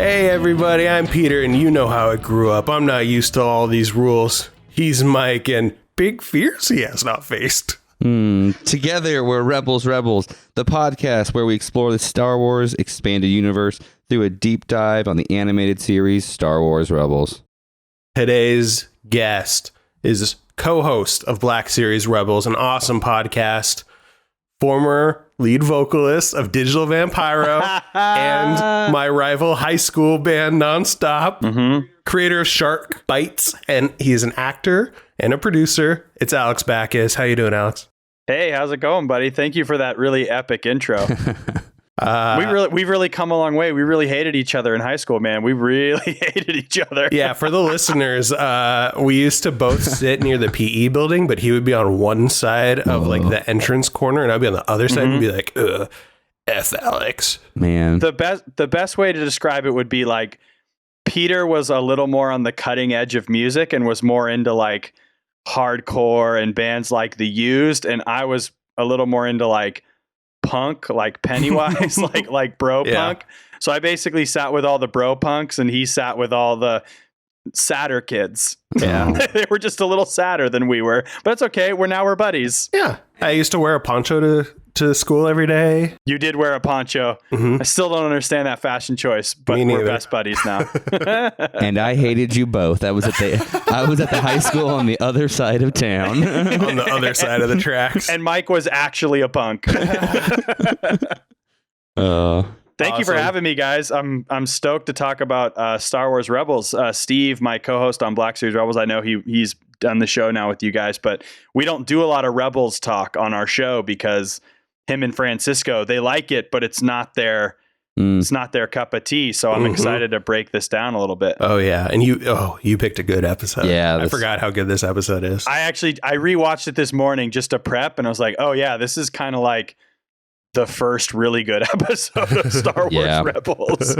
Hey everybody, I'm Peter, and you know how I grew up. I'm not used to all these rules. He's Mike, and big fears he has not faced. Together, we're Rebels, the podcast where we explore the Star Wars expanded universe through a deep dive on the animated series Star Wars Rebels. Today's guest is co-host of Black Series Rebels, an awesome podcast, former lead vocalist of Digital Vampiro and my rival high school band Nonstop, creator of Shark Bites, and he is an actor and a producer. It's Alex Backus. How you doing, Alex? Hey, how's it going, buddy? Thank you for that really epic intro. We've really come a long way. We really hated each other in high school, man. We really hated each other. Yeah, for the listeners, we used to both sit near the PE building, but he would be on one side of like the entrance corner, and I'd be on the other side and be like, F Alex. Man. The best way to describe it would be like Peter was a little more on the cutting edge of music and was more into like hardcore and bands like The Used, and I was a little more into like punk, like Pennywise, like bro punk. So I basically sat with all the bro punks and he sat with all the sadder kids. Yeah. They were just a little sadder than we were, but it's okay. We're buddies. Yeah. I used to wear a poncho to school every day. You did wear a poncho. I still don't understand that fashion choice, but we're best buddies now. And I hated you both. I was at the high school on the other side of town. On the other side of the tracks. And Mike was actually a punk. Thank you for having me, guys. I'm stoked to talk about Star Wars Rebels. Steve, my co-host on Black Series Rebels, I know he's done the show now with you guys, but we don't do a lot of Rebels talk on our show because him and Francisco, they like it, but it's not their cup of tea. So I'm excited to break this down a little bit. Oh yeah, and you picked a good episode. Yeah, I forgot how good this episode is. I rewatched it this morning just to prep, and I was like, oh yeah, this is kind of like the first really good episode of Star Wars Rebels.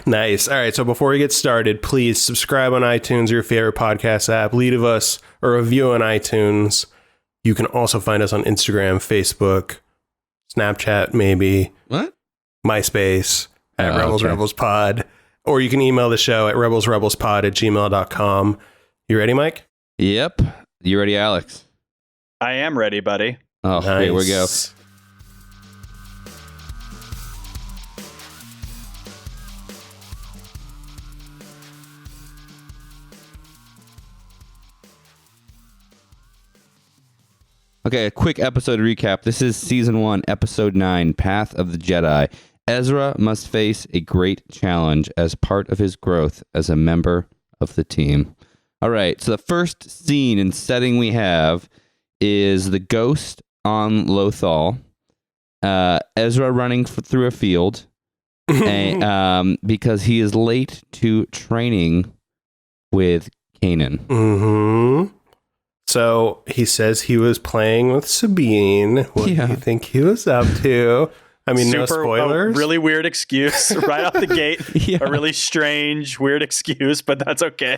Nice. All right. So before we get started, please subscribe on iTunes or your favorite podcast app. Leave us a review on iTunes. You can also find us on Instagram, Facebook, Snapchat, maybe. What? MySpace at Rebels Pod. Or you can email the show at rebelsrebelspod@gmail.com. You ready, Mike? Yep. You ready, Alex? I am ready, buddy. Oh, nice. Here we go. Okay, a quick episode recap. This is Season 1, Episode 9, Path of the Jedi. Ezra must face a great challenge as part of his growth as a member of the team. All right, so the first scene and setting we have is the ghost on Lothal. Ezra running through a field because he is late to training with Kanan. Mm-hmm. So he says he was playing with Sabine. What do you think he was up to? I mean, no spoilers. Really weird excuse right off the gate. A really strange, weird excuse, but that's okay.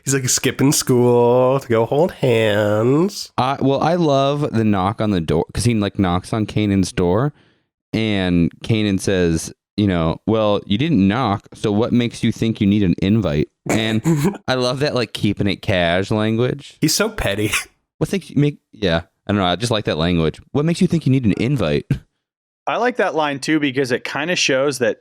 He's like skipping school to go hold hands. I love the knock on the door because he like knocks on Kanan's door and Kanan says, well, you didn't knock, so what makes you think you need an invite? And I love that, like, keeping it cash language. He's so petty. What makes you make... Yeah, I don't know. I just like that language. What makes you think you need an invite? I like that line, too, because it kind of shows that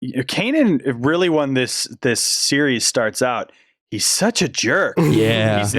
Kanan really, when this series starts out, he's such a jerk. Yeah. He's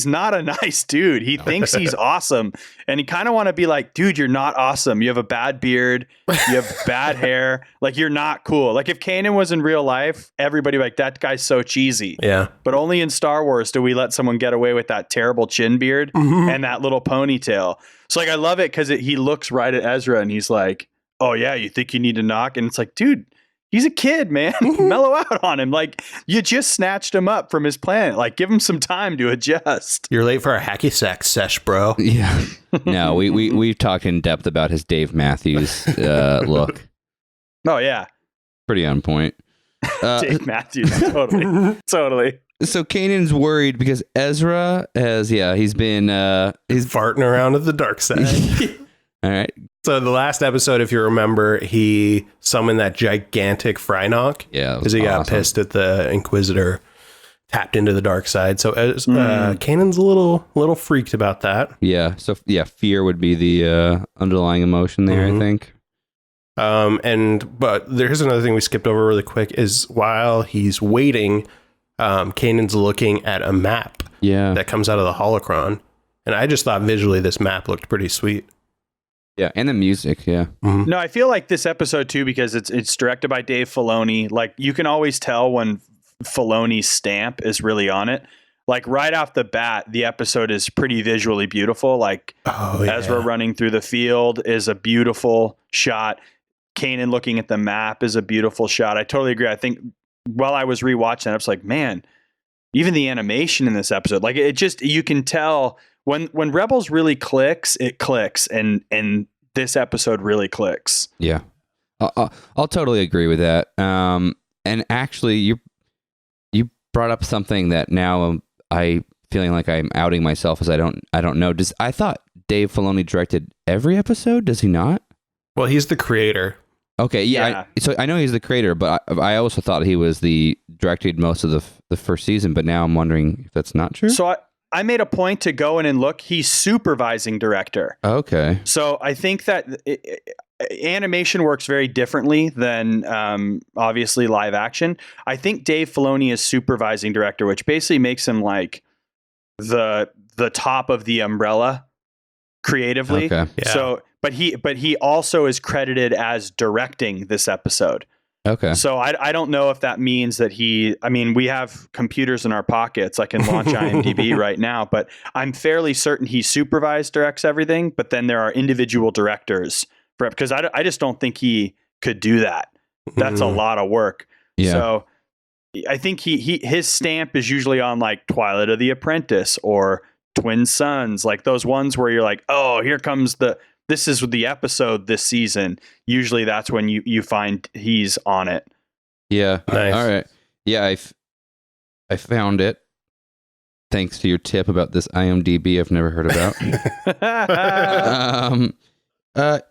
not a nice dude. He thinks he's awesome. And he kind of want to be like, dude, you're not awesome. You have a bad beard. You have bad hair. Like, you're not cool. Like, if Kanan was in real life, everybody would be like, that guy's so cheesy. Yeah. But only in Star Wars do we let someone get away with that terrible chin beard and that little ponytail. So, like, I love it because he looks right at Ezra and he's like, oh, yeah, you think you need to knock? And it's like, dude, he's a kid, man. Mellow out on him. Like, you just snatched him up from his planet. Like, give him some time to adjust. You're late for a hacky sack sesh, bro. Yeah. No, we've talked in depth about his Dave Matthews look. Oh, yeah. Pretty on point. Dave Matthews, totally. Totally. So Kanan's worried because Ezra has, he's been... he's farting around at the dark side. All right. So the last episode, if you remember, he summoned that gigantic Frynok. Yeah, because he got pissed at the Inquisitor tapped into the dark side. So Kanan's a little freaked about that. Yeah. So yeah, fear would be the underlying emotion there, I think. But there's another thing we skipped over really quick is while he's waiting, Kanan's looking at a map that comes out of the holocron. And I just thought visually this map looked pretty sweet. Yeah, and the music, yeah. Mm-hmm. No, I feel like this episode too, because it's directed by Dave Filoni. Like you can always tell when Filoni's stamp is really on it. Like right off the bat, the episode is pretty visually beautiful. Like Ezra running through the field is a beautiful shot. Kanan looking at the map is a beautiful shot. I totally agree. I think while I was rewatching it, I was like, man, even the animation in this episode, like it just, you can tell when Rebels really clicks, it clicks, and this episode really clicks. Yeah, I'll totally agree with that. And actually, you brought up something that now I feeling like I'm outing myself as I don't know. I thought Dave Filoni directed every episode? Does he not? Well, he's the creator. Okay, yeah. So I know he's the creator, but I also thought he was directed most of the first season. But now I'm wondering if that's not true. So I made a point to go in and look. He's supervising director. Okay. So I think that animation works very differently than obviously live action. I think Dave Filoni is supervising director, which basically makes him like the top of the umbrella creatively. Okay. Yeah. So, but he also is credited as directing this episode. Okay. So I don't know if that means that we have computers in our pockets. I can launch IMDb right now, but I'm fairly certain he directs everything, but then there are individual directors for it, because I just don't think he could do that. That's a lot of work. Yeah. So I think his stamp is usually on like Twilight of the Apprentice or Twin Sons, like those ones where you're like, oh, here comes this is the episode this season. Usually that's when you find he's on it. Yeah. Nice. All right. Yeah, I found it. Thanks to your tip about this IMDb I've never heard about.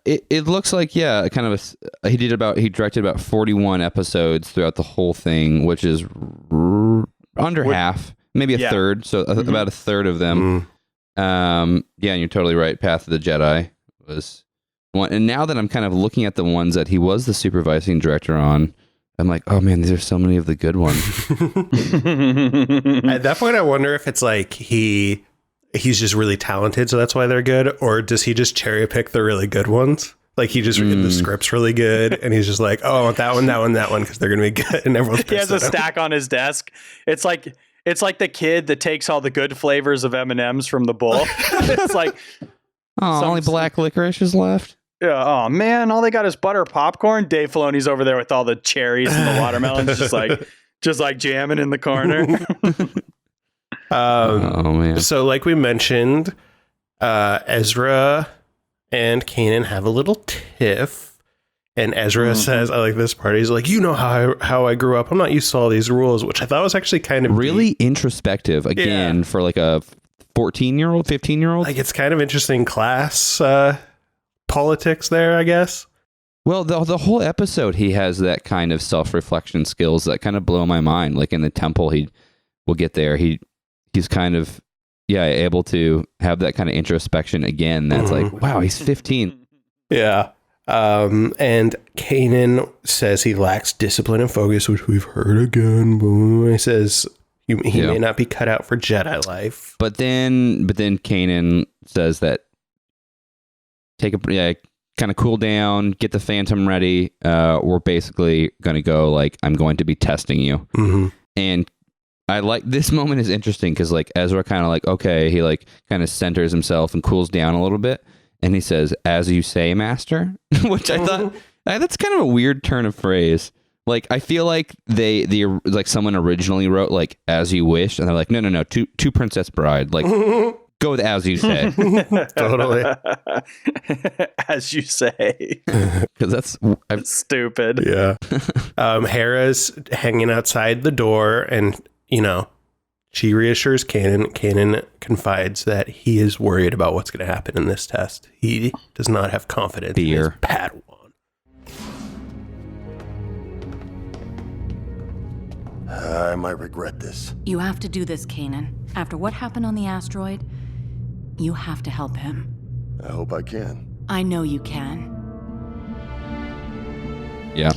It looks like, yeah, kind of he directed about 41 episodes throughout the whole thing, which is under half, maybe a third, so about a third of them. Yeah, and you're totally right. Path of the Jedi was one, and now that I'm kind of looking at the ones that he was the supervising director on, I'm like, oh man, these are so many of the good ones. At that point, I wonder if it's like he's just really talented, so that's why they're good, or does he just cherry pick the really good ones? Like he just the script's really good, and he's just like, oh, I want that one, that one, because they're gonna be good, and everyone's he has a stack on his desk. It's like the kid that takes all the good flavors of M&Ms from the bowl. It's like, only black licorice is left. Yeah. Oh man, all they got is butter popcorn. Dave Filoni's over there with all the cherries and the watermelons, just like jamming in the corner. Oh man. So like we mentioned, Ezra and Kanan have a little tiff. And Ezra says, I like this part. He's like, you know how I grew up. I'm not used to all these rules, which I thought was actually kind of really introspective again for like a 14-year-old, 15-year-old. Like it's kind of interesting class politics there, I guess. Well, the whole episode, he has that kind of self-reflection skills that kind of blow my mind. Like in the temple, we'll get there. He's kind of, able to have that kind of introspection again. That's like, wow, he's 15. Yeah. And Kanan says he lacks discipline and focus, which we've heard again. He says he may not be cut out for Jedi life. But then Kanan says that take a kind of cool down, get the Phantom ready. We're basically going to go like, I'm going to be testing you. Mm-hmm. And I like this moment is interesting because like Ezra kind of like, okay, he like kind of centers himself and cools down a little bit. And he says, as you say, master, which I thought that's kind of a weird turn of phrase. Like, I feel like like someone originally wrote like, as you wish. And they're like, no, to Princess Bride. Like, go with as you say. Totally. As you say. Because that's stupid. Yeah. Hera's hanging outside the door and, she reassures Kanan. Kanan confides that he is worried about what's going to happen in this test. He does not have confidence in his Padawan. I might regret this. You have to do this, Kanan. After what happened on the asteroid, you have to help him. I hope I can. I know you can. Yeah.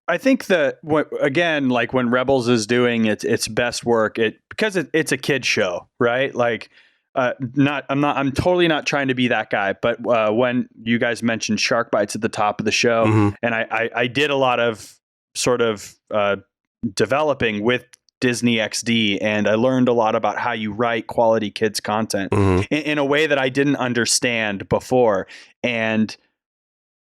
I think that again, like when Rebels is doing its best work, because it's a kid show, right? Like, I'm totally not trying to be that guy, but when you guys mentioned shark bites at the top of the show, and I did a lot of sort of developing with Disney XD, and I learned a lot about how you write quality kids content in a way that I didn't understand before. And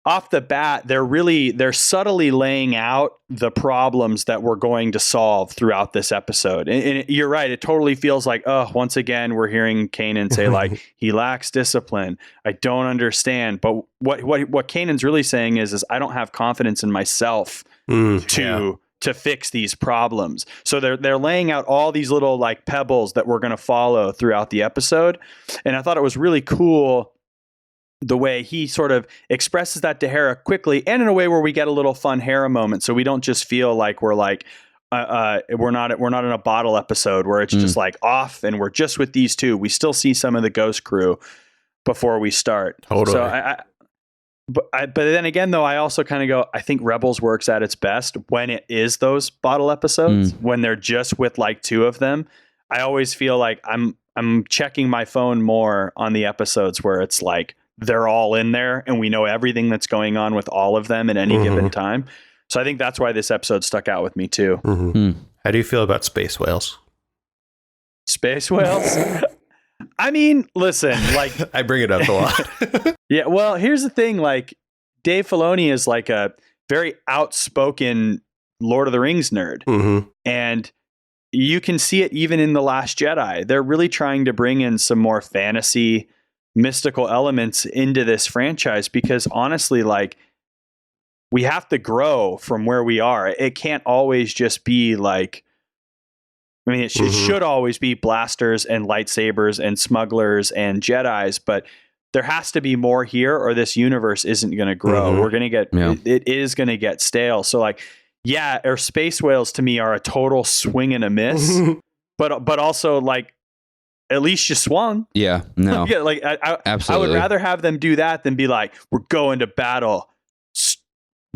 off the bat, they're subtly laying out the problems that we're going to solve throughout this episode. And you're right. It totally feels like, oh, once again, we're hearing Kanan say like, he lacks discipline. I don't understand. But what Kanan's really saying is I don't have confidence in myself to fix these problems. So they're laying out all these little like pebbles that we're going to follow throughout the episode. And I thought it was really cool the way he sort of expresses that to Hera quickly, and in a way where we get a little fun Hera moment. So we don't just feel like we're like, we're not in a bottle episode where it's just like off and we're just with these two. We still see some of the Ghost crew before we start. Totally. So but then again, though, I also kind of go, I think Rebels works at its best when it is those bottle episodes, when they're just with like two of them. I always feel like I'm checking my phone more on the episodes where it's like they're all in there and we know everything that's going on with all of them at any given time. So I think that's why this episode stuck out with me too. How do you feel about space whales? Space whales? I mean, listen, like I bring it up a lot. Yeah, well, here's the thing, like Dave Filoni is like a very outspoken Lord of the Rings nerd. And you can see it even in The Last Jedi. They're really trying to bring in some more fantasy, mystical elements into this franchise because honestly, like we have to grow from where we are. It can't always just be like, I mean, it should always be blasters and lightsabers and smugglers and Jedis, but there has to be more here or this universe isn't going to grow. We're going to get, it is going to get stale. So like, yeah, or space whales to me are a total swing and a miss, but also like, at least you swung. Yeah, no. Yeah, like Absolutely. I would rather have them do that than be like, we're going to battle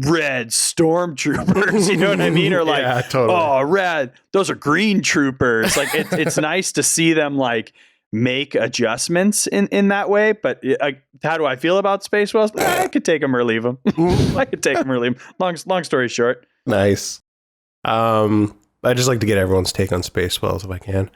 red stormtroopers. You know what I mean? Or like, yeah, totally. Oh, red, those are green troopers. Like it's nice to see them like make adjustments in that way. But how do I feel about space whales? I could take them or leave them. I could take them or leave them. Long story short. Nice. I just like to get everyone's take on space whales if I can.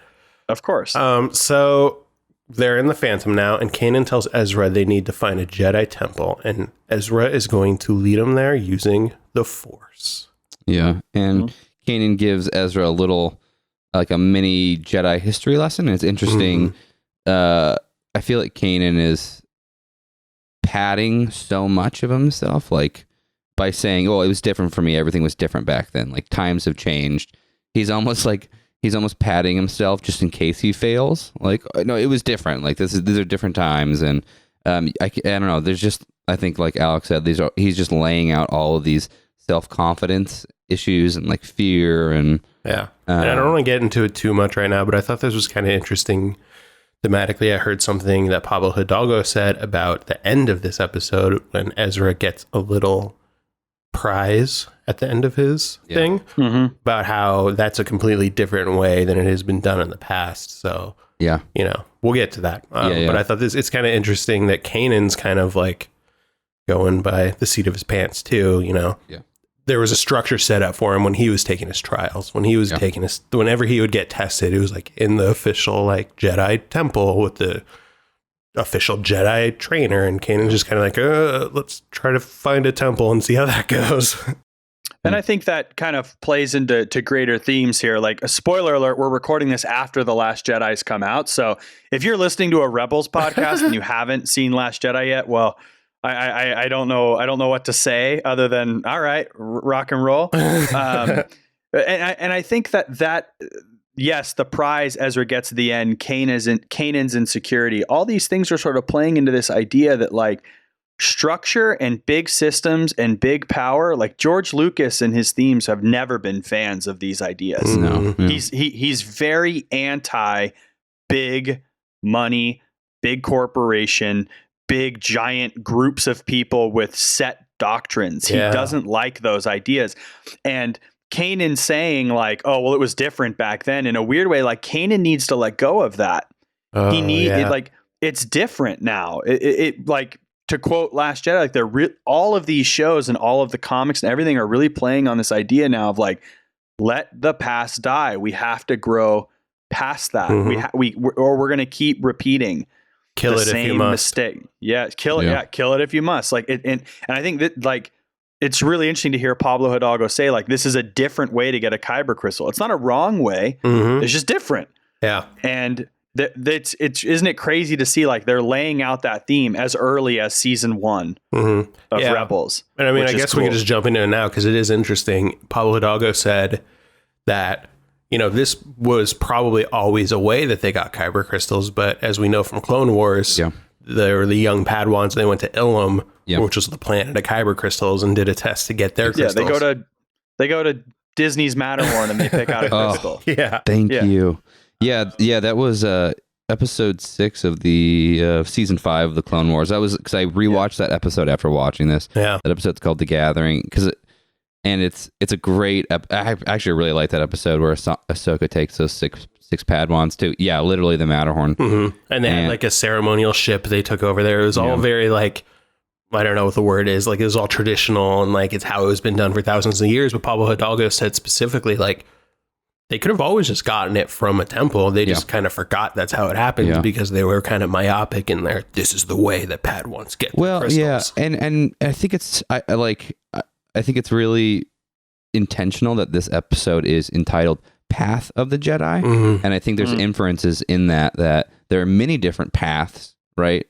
Of course. So they're in the Phantom now, and Kanan tells Ezra they need to find a Jedi Temple, and Ezra is going to lead them there using the Force. Yeah, and Kanan gives Ezra a little, like a mini Jedi history lesson. And it's interesting. I feel like Kanan is padding so much of himself, like by saying, "Oh, it was different for me. Everything was different back then. Like times have changed." He's almost patting himself just in case he fails. Like, no, it was different. Like these are different times. And I don't know. There's just, I think like Alex said, he's just laying out all of these self-confidence issues and like fear and yeah. And I don't want to get into it too much right now, but I thought this was kind of interesting thematically. I heard something that Pablo Hidalgo said about the end of this episode when Ezra gets a little prize at the end of his thing about how that's a completely different way than it has been done in the past. So yeah, we'll get to that. But I thought it's kind of interesting that Kanan's kind of like going by the seat of his pants too. Yeah, there was a structure set up for him when he was taking his trials, when he was taking whenever he would get tested, it was like in the official like Jedi Temple with the official Jedi trainer, and Kanan's just kind of like, let's try to find a temple and see how that goes. And I think that kind of plays into greater themes here. Like a spoiler alert, we're recording this after The Last Jedi's come out. So if you're listening to a Rebels podcast and you haven't seen Last Jedi yet, well, I don't know. I don't know what to say other than, all right, rock and roll. And I think that yes, the prize Ezra gets at the end, Kanan's insecurity. All these things are sort of playing into this idea that like structure and big systems and big power, like George Lucas and his themes have never been fans of these ideas. No. Yeah. He's very anti big money, big corporation, big giant groups of people with set doctrines. He doesn't like those ideas. And Kanan saying like, oh, well, it was different back then, in a weird way, like Kanan needs to let go of that. He needs it, like, it's different now. It like, to quote Last Jedi, like all of these shows and all of the comics and everything are really playing on this idea now of like, let the past die. We have to grow past that. Or we're going to keep repeating kill the it same if you must. mistake. Yeah, kill it. Yeah, kill it if you must. Like it, and I think that like it's really interesting to hear Pablo Hidalgo say like this is a different way to get a kyber crystal. It's not a wrong way. It's just different. Yeah, and it's isn't it crazy to see like they're laying out that theme as early as season 1 of Rebels. And I mean, I guess we can just jump into it now because it is interesting. Pablo Hidalgo said that, you know, this was probably always a way that they got kyber crystals, but as we know from Clone Wars, they were the young Padawans. They went to Ilum, which was the planet of kyber crystals, and did a test to get their crystals. Yeah, they go to Disney's Matterhorn and they pick out a crystal. Thank you. Yeah, that was episode 6 of the season 5 of the Clone Wars. That was because I rewatched that episode after watching this. Yeah, that episode's called The Gathering it's a great. I actually really like that episode where Ahsoka takes those six Padawans to literally the Matterhorn, and they had like a ceremonial ship they took over there. It was all very like, I don't know what the word is. Like it was all traditional and like it's how it was been done for thousands of years. But Pablo Hidalgo said specifically like, they could have always just gotten it from a temple. They just kind of forgot that's how it happens because they were kind of myopic in there. This is the way that Padawans get crystals. And I think I think it's really intentional that this episode is entitled Path of the Jedi. And I think there's inferences in that there are many different paths, right,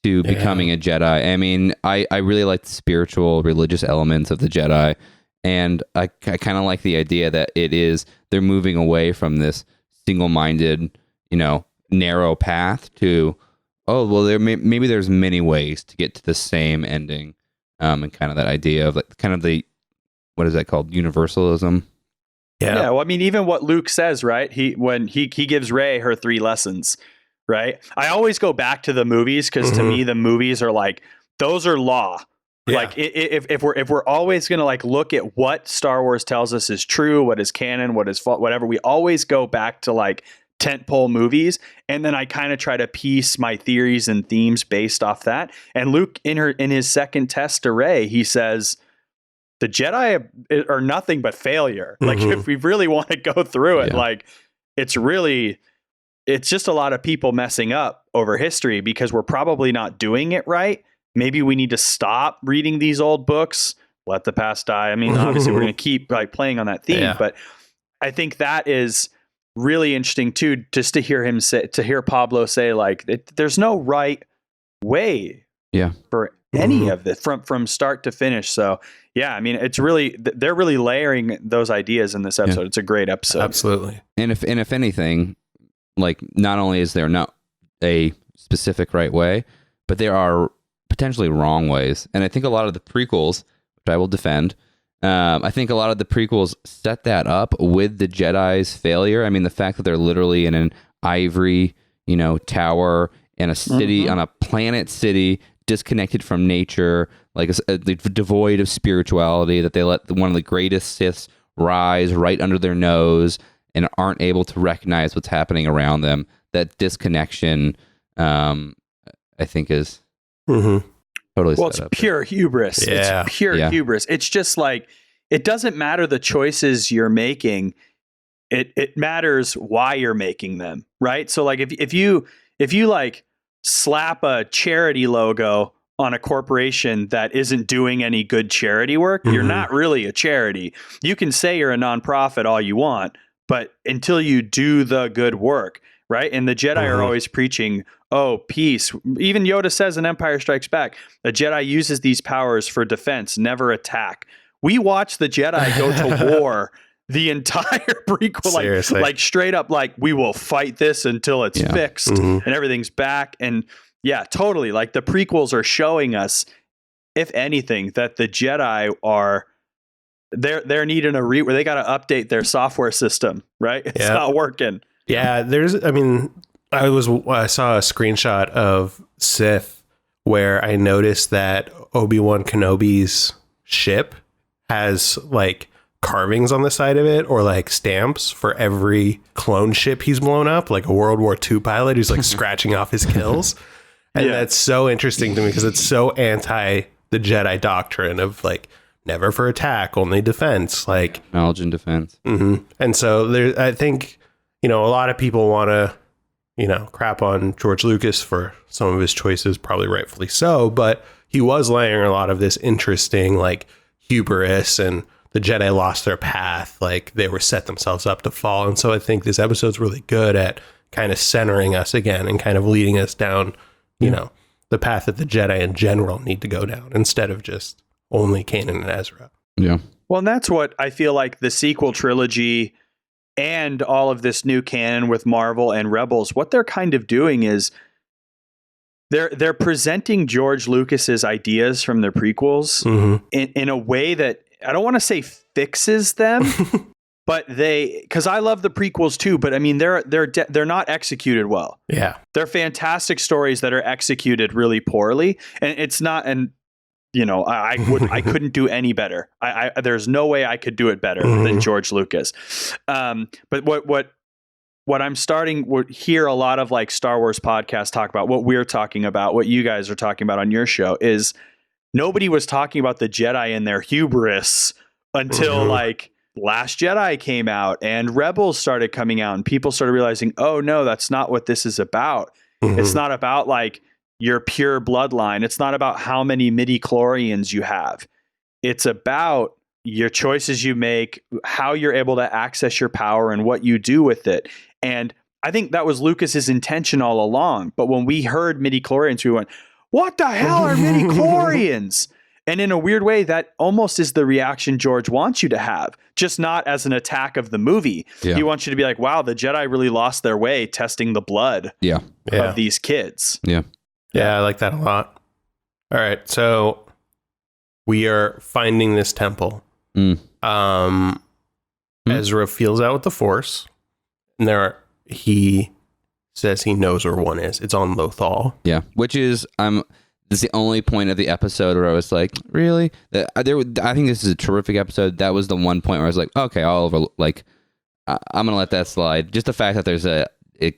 to becoming a Jedi. I mean, I really like the spiritual, religious elements of the Jedi. And I kind of like the idea that they're moving away from this single-minded, narrow path to, maybe there's many ways to get to the same ending, and kind of that idea of like kind of the, what is that called, universalism? Yeah. Well, I mean, even what Luke says, right? When he gives Rey her 3 lessons, right? I always go back to the movies because to me the movies are like, those are law. Yeah. Like if we're always going to like look at what Star Wars tells us is true, what is canon, what is whatever, we always go back to like tentpole movies, and then I kind of try to piece my theories and themes based off that. And Luke in his second test to Rey, he says the Jedi are nothing but failure. Like if we really want to go through it, like it's just a lot of people messing up over history because we're probably not doing it right. Maybe we need to stop reading these old books, let the past die. I mean, obviously we're going to keep like playing on that theme, but I think that is really interesting too, just to hear Pablo say like, there's no right way for any of this from start to finish. So I mean, it's really, they're really layering those ideas in this episode. Yeah. It's a great episode. Absolutely. And if anything, like not only is there not a specific right way, but there are potentially wrong ways. And I think a lot of the prequels, which I will defend, I think a lot of the prequels set that up with the Jedi's failure. I mean, the fact that they're literally in an ivory, tower in a city, on a planet city, disconnected from nature, like devoid of spirituality, that they let one of the greatest Siths rise right under their nose and aren't able to recognize what's happening around them. That disconnection, I think is... Totally. Well, it's pure hubris. Yeah. It's pure hubris. It's just like, it doesn't matter the choices you're making. It matters why you're making them, right? So like if you like slap a charity logo on a corporation that isn't doing any good charity work, you're not really a charity. You can say you're a nonprofit all you want, but until you do the good work, right? And the Jedi are always preaching, peace. Even Yoda says in Empire Strikes Back, a Jedi uses these powers for defense, never attack. We watch the Jedi go to war the entire prequel, Seriously. like straight up, like we will fight this until it's fixed and everything's back. And yeah, totally. Like the prequels are showing us, if anything, that the Jedi are they're needing a where they got to update their software system, right? It's not working. Yeah, I saw a screenshot of Sith where I noticed that Obi-Wan Kenobi's ship has like carvings on the side of it, or like stamps for every clone ship he's blown up, like a World War II pilot who's like scratching off his kills. And that's so interesting to me because it's so anti the Jedi doctrine of like never for attack, only defense, like knowledge and defense. And so I think, a lot of people want to, crap on George Lucas for some of his choices, probably rightfully so, but he was laying a lot of this interesting like hubris, and the Jedi lost their path, like they were set themselves up to fall. And so I think this episode's really good at kind of centering us again and kind of leading us down, the path that the Jedi in general need to go down instead of just only Kanan and Ezra. Yeah. Well, and that's what I feel like the sequel trilogy and all of this new canon with Marvel and Rebels, what they're kind of doing is they're presenting George Lucas's ideas from the prequels in a way that I don't want to say fixes them, but because I love the prequels too, but I mean they're not executed well. Yeah, they're fantastic stories that are executed really poorly, and it's not. And I couldn't do any better. There's no way I could do it better than George Lucas. But what I'm starting to hear a lot of like Star Wars podcasts talk about, what we're talking about, what you guys are talking about on your show, is nobody was talking about the Jedi and their hubris until like Last Jedi came out and Rebels started coming out, and people started realizing, oh no, that's not what this is about. It's not about like your pure bloodline. It's not about how many midi-chlorians you have. It's about your choices you make, how you're able to access your power, and what you do with it. And I think that was Lucas's intention all along. But when we heard midi-chlorians, we went, what the hell are midi-chlorians? And in a weird way, that almost is the reaction George wants you to have, just not as an attack of the movie. Yeah. He wants you to be like, wow, the Jedi really lost their way testing the blood of these kids. Yeah. Yeah, I like that a lot. All right, so we are finding this temple. Ezra feels out with the Force, and he says he knows where one is. It's on Lothal. Yeah, which is this is the only point of the episode where I was like, really? I think this is a terrific episode. That was the one point where I was like, okay, I'm gonna let that slide. Just the fact that there's a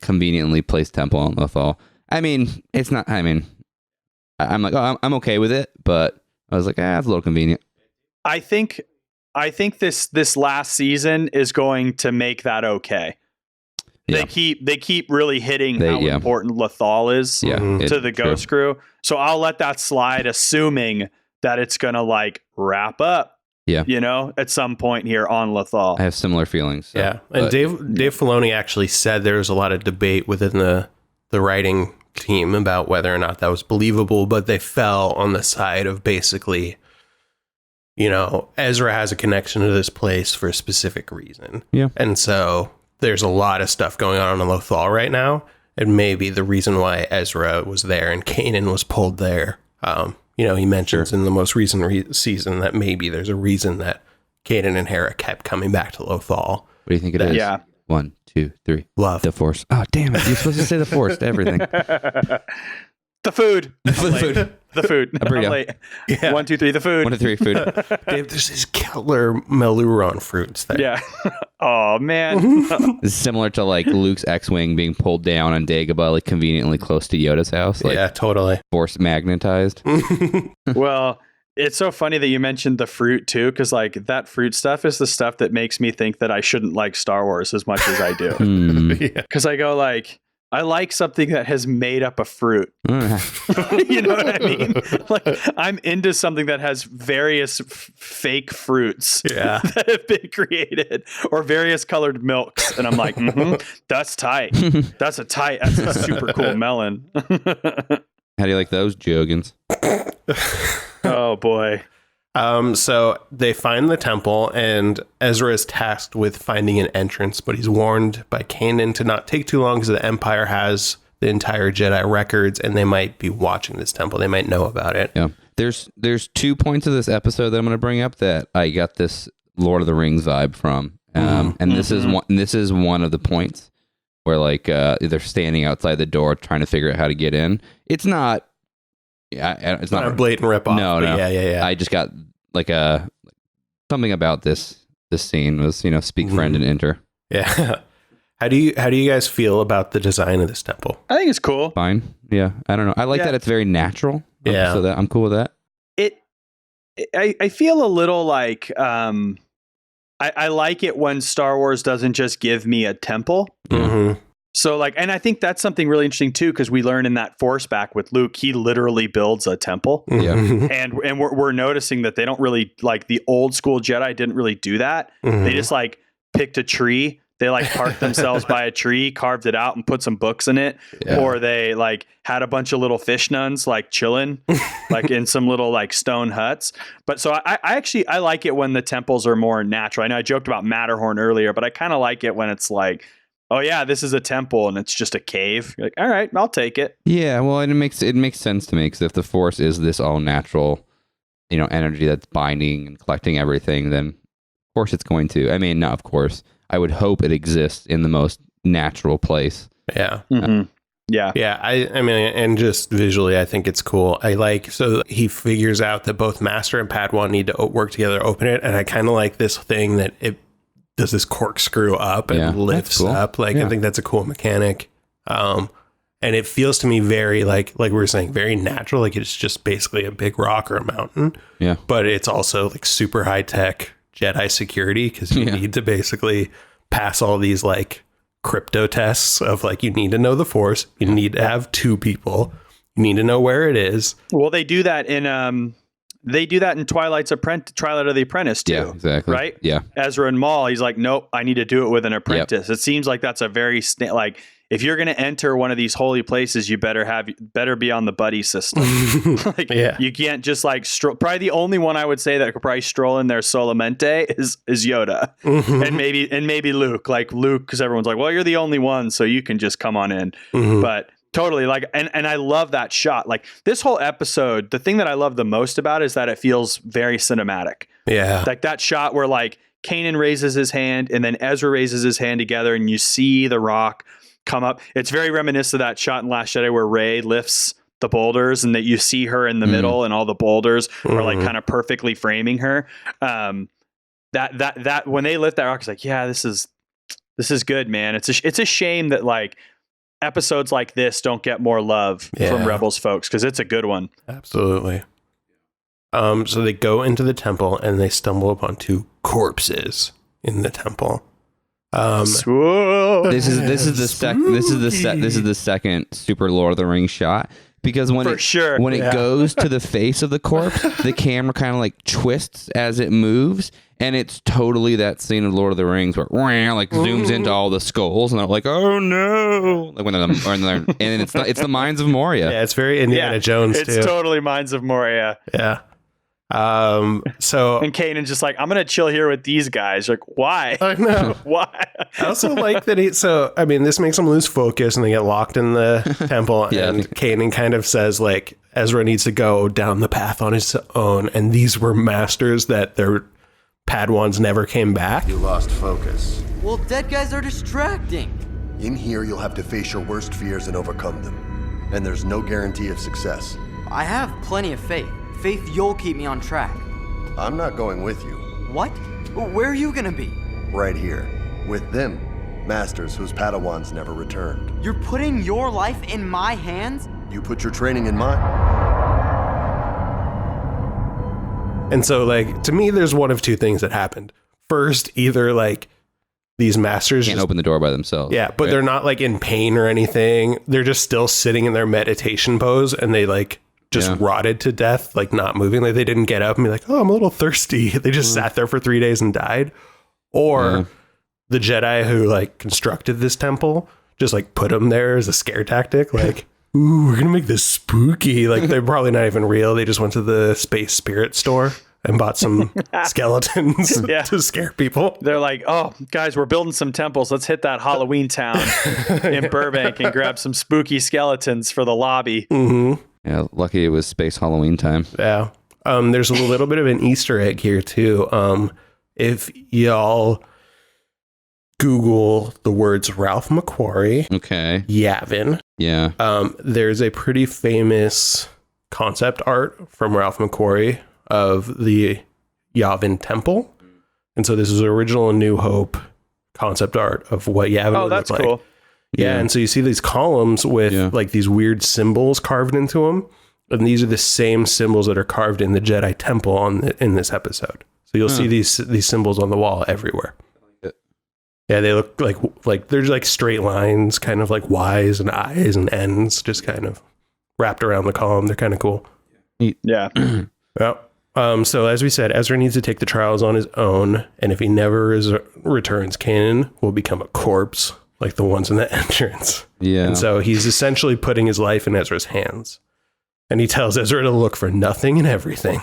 conveniently placed temple on Lothal. I mean, it's not. I mean, I'm like, oh, I'm okay with it, but I was like, it's a little convenient. I think this last season is going to make that okay. Yeah. They keep really hitting how important Lothal is to the Ghost Crew. So I'll let that slide, assuming that it's gonna like wrap up. Yeah, at some point here on Lothal. I have similar feelings. So, yeah, and Dave Filoni actually said there was a lot of debate within the writing team about whether or not that was believable, but they fell on the side of basically, Ezra has a connection to this place for a specific reason. Yeah. And so there's a lot of stuff going on in Lothal right now, and maybe the reason why Ezra was there and Kanan was pulled there. He mentions in the most recent season that maybe there's a reason that Kanan and Hera kept coming back to Lothal. What do you think it is? Yeah. 1, 2, 3. Love. The Force. Oh, damn it. You're supposed to say the Force to everything. The food. The food. The food. Burrito. I'm late. Yeah. 1, 2, 3. The food. 1 to 3 food. Dave, there's these killer Meluron fruits that. Yeah. Oh man. It's similar to like Luke's X-wing being pulled down on Dagobah, like conveniently close to Yoda's house. Like, yeah, totally. Force magnetized. Well, it's so funny that you mentioned the fruit too, because like that fruit stuff is the stuff that makes me think that I shouldn't like Star Wars as much as I do. Because I go like, I like something that has made up a fruit. You know what I mean? Like I'm into something that has various fake fruits that have been created, or various colored milks, and I'm like, that's tight. That's a super cool melon. How do you like those, Jogans? Oh boy. So they find the temple, and Ezra is tasked with finding an entrance, but he's warned by Kanan to not take too long because the Empire has the entire Jedi records, and they might be watching this temple. They might know about it. Yeah. There's 2 points of this episode that I'm going to bring up that I got this Lord of the Rings vibe from, and this is one of the points where like they're standing outside the door trying to figure out how to get in. It's not. Yeah, it's not a blatant ripoff. No. Yeah. I just got like something about this scene was speak friend and enter. Yeah. How do you guys feel about the design of this temple? I think it's cool. Fine. Yeah. I don't know. I like that it's very natural. Yeah. So that I'm cool with that. I feel a little like I like it when Star Wars doesn't just give me a temple. Mm-hmm. So like, and I think that's something really interesting too, because we learn in that Force back with Luke, he literally builds a temple. Yeah. And we're noticing that they don't really, like, the old school Jedi didn't really do that. Mm-hmm. They just like picked a tree. They like parked themselves by a tree, carved it out, and put some books in it. Yeah. Or they like had a bunch of little fish nuns like chilling, like in some little like stone huts. But so I like it when the temples are more natural. I know I joked about Matterhorn earlier, but I kind of like it when it's like, oh yeah, this is a temple and it's just a cave. You're like, all right, I'll take it. Yeah, well, and it makes sense to me because if the Force is this all natural, energy that's binding and collecting everything, then of course it's going to. I mean, not of course. I would hope it exists in the most natural place. Yeah. Mm-hmm. Yeah. Yeah. I mean, and just visually, I think it's cool. So he figures out that both Master and Padawan need to work together to open it. And I kind of like this thing that it does this corkscrew up and lifts cool. up. Like, I think that's a cool mechanic. And it feels to me very like we were saying, very natural. Like it's just basically a big rock or a mountain. Yeah. But it's also like super high tech Jedi security because you need to basically pass all these like crypto tests of like, you need to know the Force. You need to have 2 people. You need to know where it is. Well, they do that in Twilight of the Apprentice too. Yeah, exactly. Right? Yeah. Ezra and Maul, he's like, nope, I need to do it with an apprentice. Yep. It seems like that's a very like, if you're going to enter one of these holy places, you better be on the buddy system. You can't just like probably the only one I would say that could probably stroll in there solamente is Yoda and maybe Luke, because everyone's like, well, you're the only one, so you can just come on in. But totally, like, and I love that shot. Like this whole episode, the thing that I love the most about it is that it feels very cinematic. Yeah. Like that shot where like Kanan raises his hand and then Ezra raises his hand together and you see the rock come up. It's very reminiscent of that shot in Last Jedi where Rey lifts the boulders and that you see her in the middle and all the boulders are like kind of perfectly framing her. That when they lift that rock, it's like, yeah, this is good, man. It's a shame that like episodes like this don't get more love from Rebels folks, because it's a good one. Absolutely. So they go into the temple and they stumble upon 2 corpses in the temple. This is the second super Lord of the Rings shot, because when it goes to the face of the corpse, the camera kind of like twists as it moves, and it's totally that scene of Lord of the Rings where like zooms into all the skulls and they're like, oh no, like and it's the Mines of Moria. Yeah, it's very Indiana Jones too. It's totally Mines of Moria. Yeah. So and Kanan's just like, I'm gonna chill here with these guys. Like, why? I know. Why? I also like that this makes them lose focus and they get locked in the temple. And Kanan kind of says like Ezra needs to go down the path on his own, and these were masters that their Padawans never came back. You lost focus. Well, dead guys are distracting. In here, you'll have to face your worst fears and overcome them. And there's no guarantee of success. I have plenty of faith. Faith you'll keep me on track. I'm not going with you. What? Where are you gonna be? Right here. With them. Masters whose Padawans never returned. You're putting your life in my hands? You put your training in mine. And so, like, to me, there's one of 2 things that happened. First, either like these masters can't open the door by themselves. Yeah, but they're not like in pain or anything. They're just still sitting in their meditation pose, and they like just rotted to death, like not moving. Like they didn't get up and be like, oh, I'm a little thirsty. They just sat there for 3 days and died. Or the Jedi who like constructed this temple just like put them there as a scare tactic. Like, ooh, we're going to make this spooky. Like they're probably not even real. They just went to the space spirit store and bought some skeletons to scare people. They're like, oh, guys, we're building some temples. Let's hit that Halloween town in Burbank and grab some spooky skeletons for the lobby. Mm-hmm. Yeah, lucky it was space Halloween time. Yeah. There's a little bit of an Easter egg here, too. If y'all Google the words Ralph McQuarrie, Yavin, there's a pretty famous concept art from Ralph McQuarrie of the Yavin Temple. And so this is original and New Hope concept art of what Yavin would look like. Cool. Yeah, and so you see these columns with like these weird symbols carved into them. And these are the same symbols that are carved in the Jedi Temple in this episode. So you'll see these symbols on the wall everywhere. Yeah, they look like there's like straight lines, kind of like Y's and I's and N's, just kind of wrapped around the column. They're kind of cool. Yeah. Yeah. So as we said, Ezra needs to take the trials on his own, and if he never returns, Kanan will become a corpse, like the ones in the entrance. Yeah. And so he's essentially putting his life in Ezra's hands, and he tells Ezra to look for nothing and everything.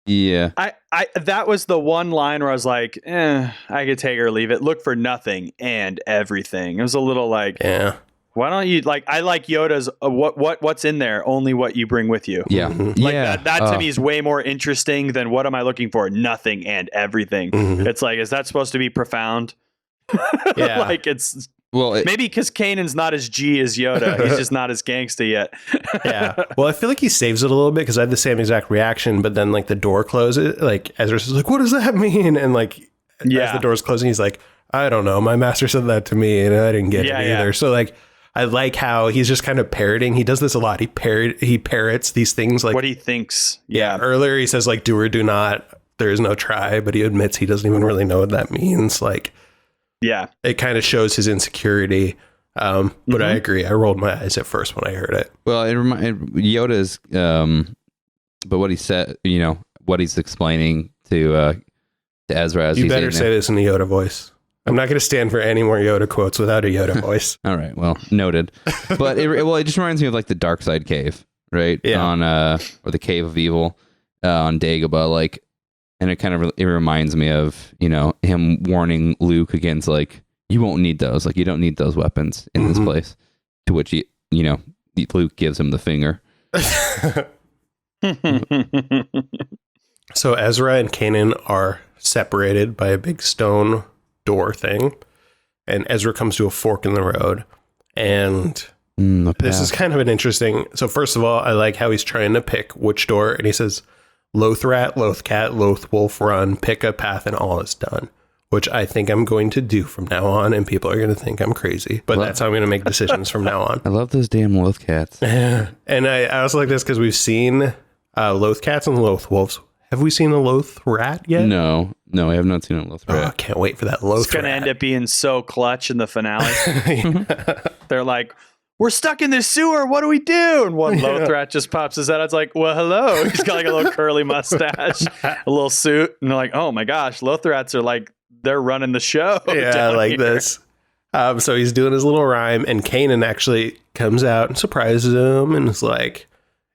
Yeah. I that was the one line where I was like, I could take it or leave it. Look for nothing and everything. It was a little like, why don't you I like Yoda's what's in there? Only what you bring with you. Yeah. That to me is way more interesting than what am I looking for? Nothing and everything. Mm-hmm. It's like, is that supposed to be profound? Yeah. Like it's maybe because Kanan's not as G as Yoda. He's just not as gangsta yet. Yeah. Well, I feel like he saves it a little bit because I had the same exact reaction, but then like the door closes, like Ezra's like, what does that mean? And like as the door's closing, he's like, I don't know. My master said that to me and I didn't get it either. So like I like how he's just kind of parroting. He does this a lot. He parrots these things like what he thinks. Yeah. Earlier he says like do or do not. There is no try, but he admits he doesn't even really know what that means. Like, yeah, it kind of shows his insecurity. But I agree. I rolled my eyes at first when I heard it. Well, Yoda's, but what he said, what he's explaining to Ezra. As you better say this in a Yoda voice. I'm not going to stand for any more Yoda quotes without a Yoda voice. All right. Well, noted. But it just reminds me of like the Dark Side Cave, right? Yeah. Or the Cave of Evil on Dagobah, like, and it reminds me of, him warning Luke against like, you won't need those. Like, you don't need those weapons in this place. To which Luke gives him the finger. So Ezra and Kanan are separated by a big stone door thing, and Ezra comes to a fork in the road, and this is kind of an interesting. So first of all, I like how he's trying to pick which door, and he says, "Loth rat, loth cat, loth wolf, run. Pick a path, and all is done." Which I think I'm going to do from now on, and people are going to think I'm crazy. But that's how I'm going to make decisions from now on. I love those damn loth cats. And I also like this because we've seen loth cats and loth wolves. Have we seen a loth rat yet? No, I have not seen a loth rat. I can't wait for that loth rat. It's going to end up being so clutch in the finale. They're like, we're stuck in this sewer. What do we do? And one loth rat just pops his head. It's like, well, hello. He's got like a little curly mustache, a little suit. And they're like, oh my gosh, loth rats are like, they're running the show. Yeah, like this. So he's doing his little rhyme, and Kanan actually comes out and surprises him and is like,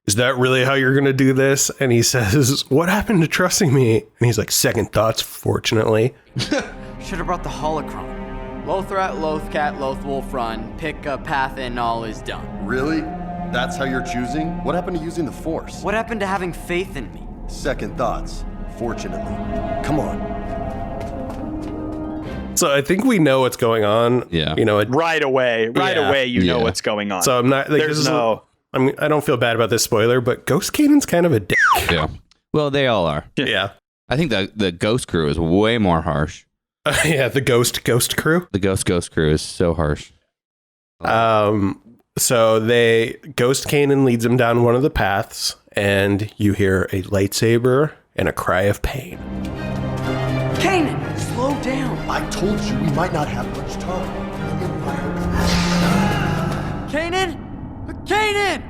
is that really how you're going to do this? And he says, what happened to trusting me? And he's like, second thoughts, fortunately. Should have brought the holocron. Loth rat, loth cat, loth wolf, run. Pick a path and all is done. Really? That's how you're choosing? What happened to using the Force? What happened to having faith in me? Second thoughts, fortunately. Come on. So I think we know what's going on. Yeah. Right away, you know what's going on. So I'm not like, I don't feel bad about this spoiler, but Ghost Kanan's kind of a dick. Yeah. Well, they all are. Yeah. I think the Ghost crew is way more harsh. Yeah, the Ghost crew. The Ghost crew is so harsh. So Ghost Kanan leads him down one of the paths, and you hear a lightsaber and a cry of pain. Kanan, slow down. I told you we might not have much time. Kanan! Kanan!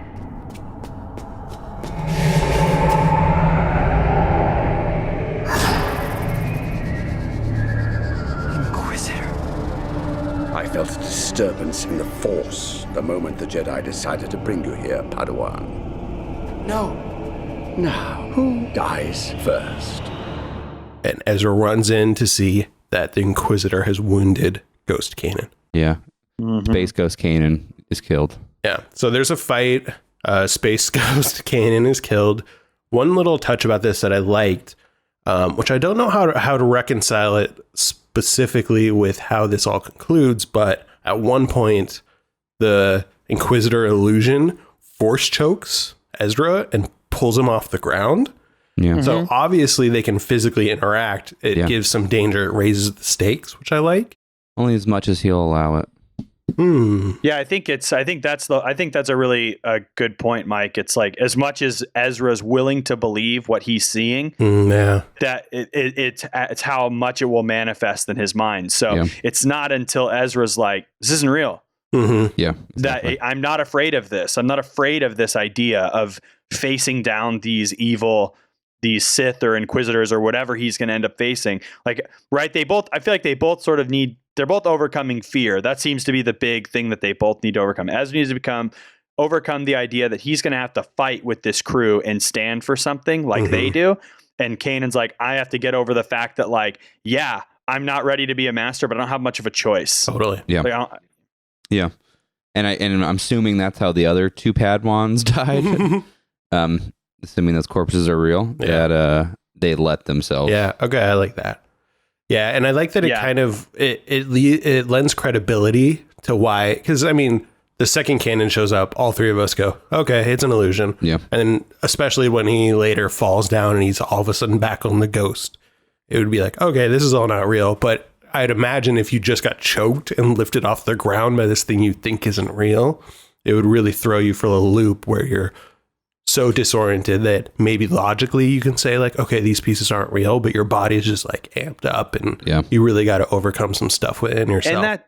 Inquisitor. I felt a disturbance in the Force the moment the Jedi decided to bring you here, Padawan. No. Now, who dies first? and Ezra runs in to see that the Inquisitor has wounded Ghost Kanan. Yeah. Space Ghost Kanan is killed. Yeah. So there's a fight. Space Ghost Kanan is killed. One little touch about this that I liked, which I don't know how to reconcile it specifically with how this all concludes, but at one point, the Inquisitor illusion force chokes Ezra and pulls him off the ground. Yeah. So obviously they can physically interact. It gives some danger. It raises the stakes, which I like. Only as much as he'll allow it. Yeah, I think that's a really good point, Mike. It's like, as much as Ezra's willing to believe what he's seeing, that it's how much it will manifest in his mind. So it's not until Ezra's like, this isn't real. Yeah. Exactly. That I'm not afraid of this. I'm not afraid of this idea of facing down these Sith or Inquisitors or whatever he's going to end up facing. Like, right. I feel like they both sort of they're both overcoming fear. That seems to be the big thing that they both need to overcome. Ezra needs to overcome the idea that he's going to have to fight with this crew and stand for something like they do. And Kanan's like, I have to get over the fact that, like, yeah, I'm not ready to be a master, but I don't have much of a choice. Totally. Yeah. Like, yeah. And I'm assuming that's how the other two Padwans died. Assuming those corpses are real, that they let themselves. Yeah. Okay. I like that. Yeah. And I like that it kind of, it lends credibility to why, because I mean, the second Kanan shows up, all three of us go, okay, it's an illusion. Yeah. And especially when he later falls down and he's all of a sudden back on the ghost, it would be like, okay, this is all not real. But I'd imagine if you just got choked and lifted off the ground by this thing you think isn't real, it would really throw you for a loop where you're so disoriented that maybe logically you can say, like, okay, these pieces aren't real, but your body is just like amped up and you really got to overcome some stuff within yourself.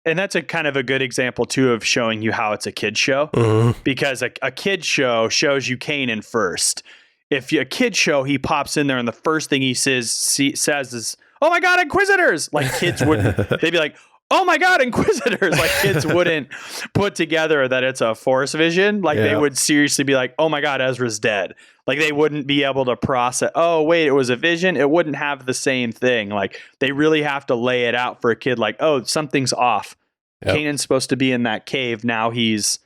And that's a kind of a good example too of showing you how it's a kid show, because a kid show shows you Kanan first. If a kid show, he pops in there and the first thing he says is, "Oh my God, Inquisitors!" Like, kids wouldn't. They'd be like, "Oh my God, Inquisitors!" Like, kids wouldn't put together that it's a Force vision. Like, they would seriously be like, "Oh my God, Ezra's dead." Like, they wouldn't be able to process, "Oh wait, it was a vision." It wouldn't have the same thing. Like, they really have to lay it out for a kid. Like, oh, something's off. Kanan's supposed to be in that cave. Now he's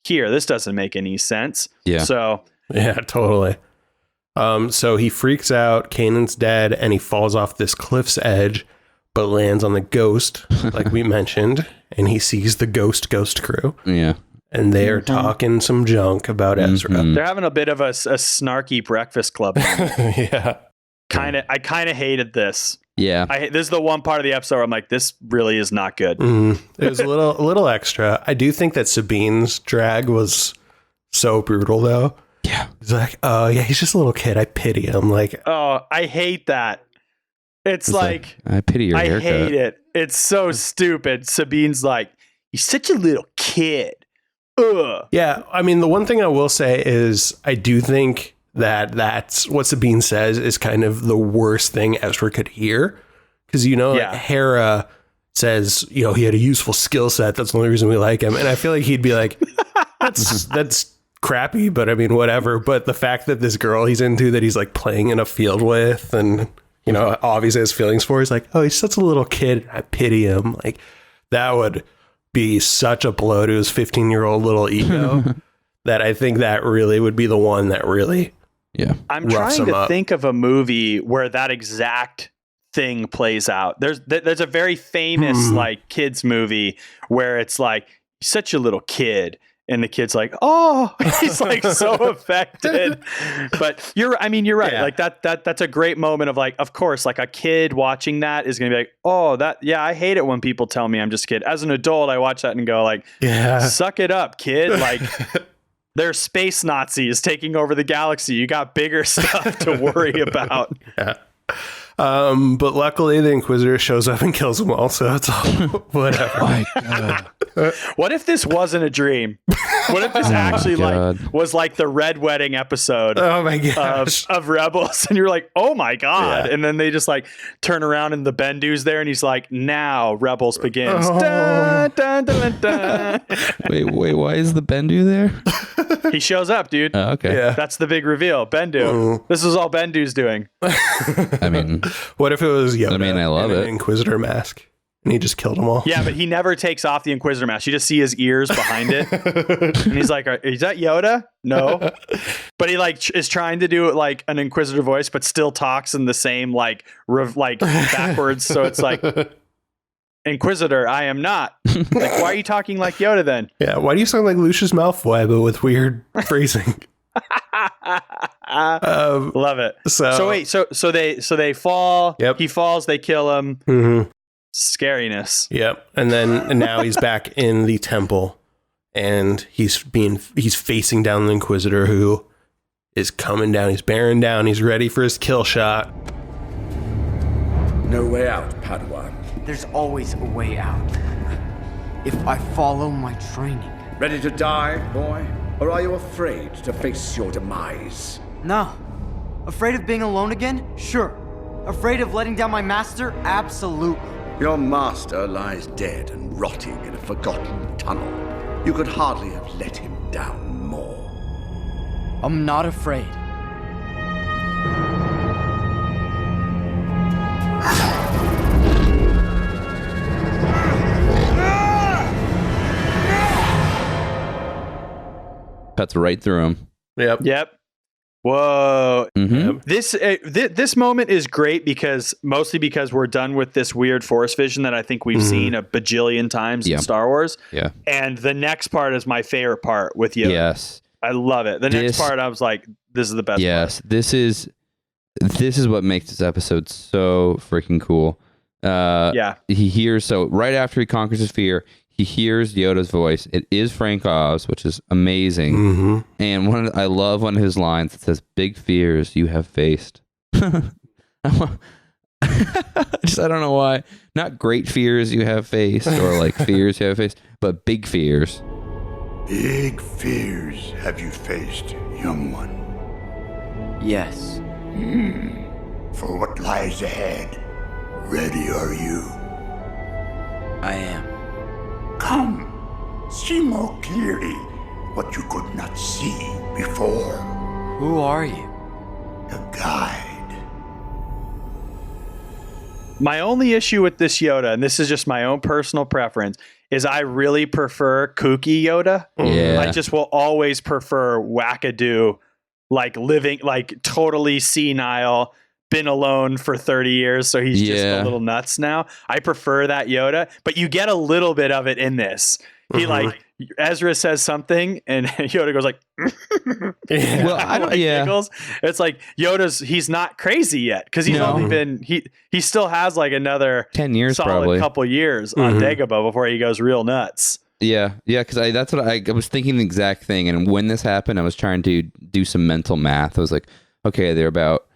here. This doesn't make any sense. Yeah. So yeah, totally. So he freaks out. Kanan's dead, and he falls off this cliff's edge, but lands on the ghost, like we mentioned, and he sees the ghost crew. Yeah. And they are talking some junk about Ezra. They're having a bit of a snarky breakfast club. Yeah. I kind of hated this. Yeah. This is the one part of the episode where I'm like, this really is not good. It was a little extra. I do think that Sabine's drag was so brutal, though. Yeah. He's like, oh, yeah, he's just a little kid. I pity him. Like, oh, I hate that. It's like, I pity your haircut. I hate it. It's so stupid. Sabine's like, he's such a little kid. Ugh. Yeah. I mean, the one thing I will say is I do think that's what Sabine says is kind of the worst thing Ezra could hear. Because, Hera says, he had a useful skill set. That's the only reason we like him. And I feel like he'd be like, that's crappy, but I mean, whatever. But the fact that this girl he's into that he's like playing in a field with and, obviously has feelings for, he's like, oh, he's such a little kid. I pity him. Like, that would be such a blow to his 15-year-old little ego that I think that really would be the one that really I'm trying to think of a movie where that exact thing plays out. There's a very famous like kids movie where it's like, he's such a little kid. And the kid's like, oh, he's like so affected. But you're right. Yeah. Like that's a great moment of like, of course, like a kid watching that is going to be like, oh, I hate it when people tell me I'm just a kid. As an adult, I watch that and go like, suck it up, kid. Like, there's space Nazis taking over the galaxy. You got bigger stuff to worry about. Yeah. But luckily the Inquisitor shows up and kills them all, so it's all whatever. My God. What if this wasn't a dream? What if this actually was like the Red Wedding episode of Rebels, and you're like, oh my God. And then they just like turn around and the Bendu's there and he's like, now Rebels begins. Dun, dun, dun, dun. Wait, why is the Bendu there? He shows up, dude. Okay. Yeah. That's the big reveal. Bendu. This is all Bendu's doing. I mean, What if it was Yoda? I mean, I love in an it. Inquisitor mask, and he just killed them all. Yeah, but he never takes off the Inquisitor mask. You just see his ears behind it. And he's like, is that Yoda? No. But he like is trying to do it like an Inquisitor voice, but still talks in the same like backwards. So it's like, Inquisitor, I am not. Like, why are you talking like Yoda then? Yeah. Why do you sound like Lucius Malfoy, but with weird phrasing? Love it. So wait, so they fall. Yep. He falls. They kill him. Mm-hmm. Scariness. Yep. And now he's back in the temple, and he's facing down the Inquisitor, who is coming down. He's bearing down. He's ready for his kill shot. No way out, Padawan. There's always a way out. If I follow my training. Ready to die, boy? Or are you afraid to face your demise? No. Afraid of being alone again? Sure. Afraid of letting down my master? Absolutely. Your master lies dead and rotting in a forgotten tunnel. You could hardly have let him down more. I'm not afraid. cuts right through him. Yep. Whoa. Mhm. This moment is great mostly because we're done with this weird force vision that I think we've seen a bajillion times in Star Wars. Yeah. And the next part is my favorite part with Yoda. Yes. I love it. The next part, I was like, this is the best Yes. part. This is what makes this episode so freaking cool. Yeah. He hears, so right after he conquers his fear, he hears Yoda's voice. It is Frank Oz, which is amazing. Mm-hmm. And I love one of his lines that says, "Big fears you have faced." I don't know why. Not great fears you have faced or like fears you have faced, but big fears. Big fears have you faced, young one? Yes. For what lies ahead, ready are you? I am. Come, see more clearly what you could not see before. Who are you? A guide. My only issue with this Yoda, and this is just my own personal preference, is I really prefer kooky Yoda. Yeah. I just will always prefer wackadoo, like living, like totally senile, been alone for 30 years, so he's just a little nuts now. I prefer that Yoda, but you get a little bit of it in this. He like, Ezra says something and Yoda goes like, Well, I don't, giggles. It's like he's not crazy yet because he's only been, he still has like another 10 years solid probably. couple years on Dagobah before he goes real nuts. Yeah, because that's what I was thinking the exact thing. And when this happened, I was trying to do some mental math. I was like, okay, they're about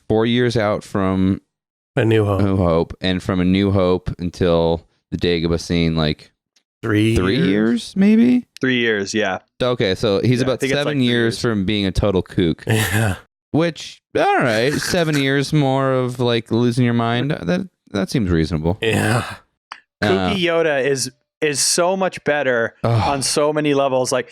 4 years out from A New Hope. and from A New Hope until the Dagobah scene, like 3 years, maybe. 3 years, yeah. Okay, so he's Yeah, I about think it's 7 like 3 years years. from being a total kook. Yeah. Which, all right, 7 years more of like losing your mind. That seems reasonable. Yeah. Kooky Yoda is so much better on so many levels. Like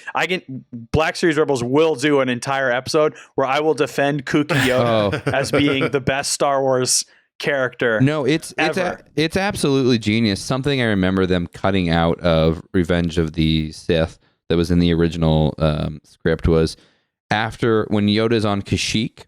Black Series Rebels will do an entire episode where I will defend Kooky Yoda as being the best Star Wars character. No, it's absolutely genius. Something I remember them cutting out of Revenge of the Sith that was in the original script was after when Yoda's on Kashyyyk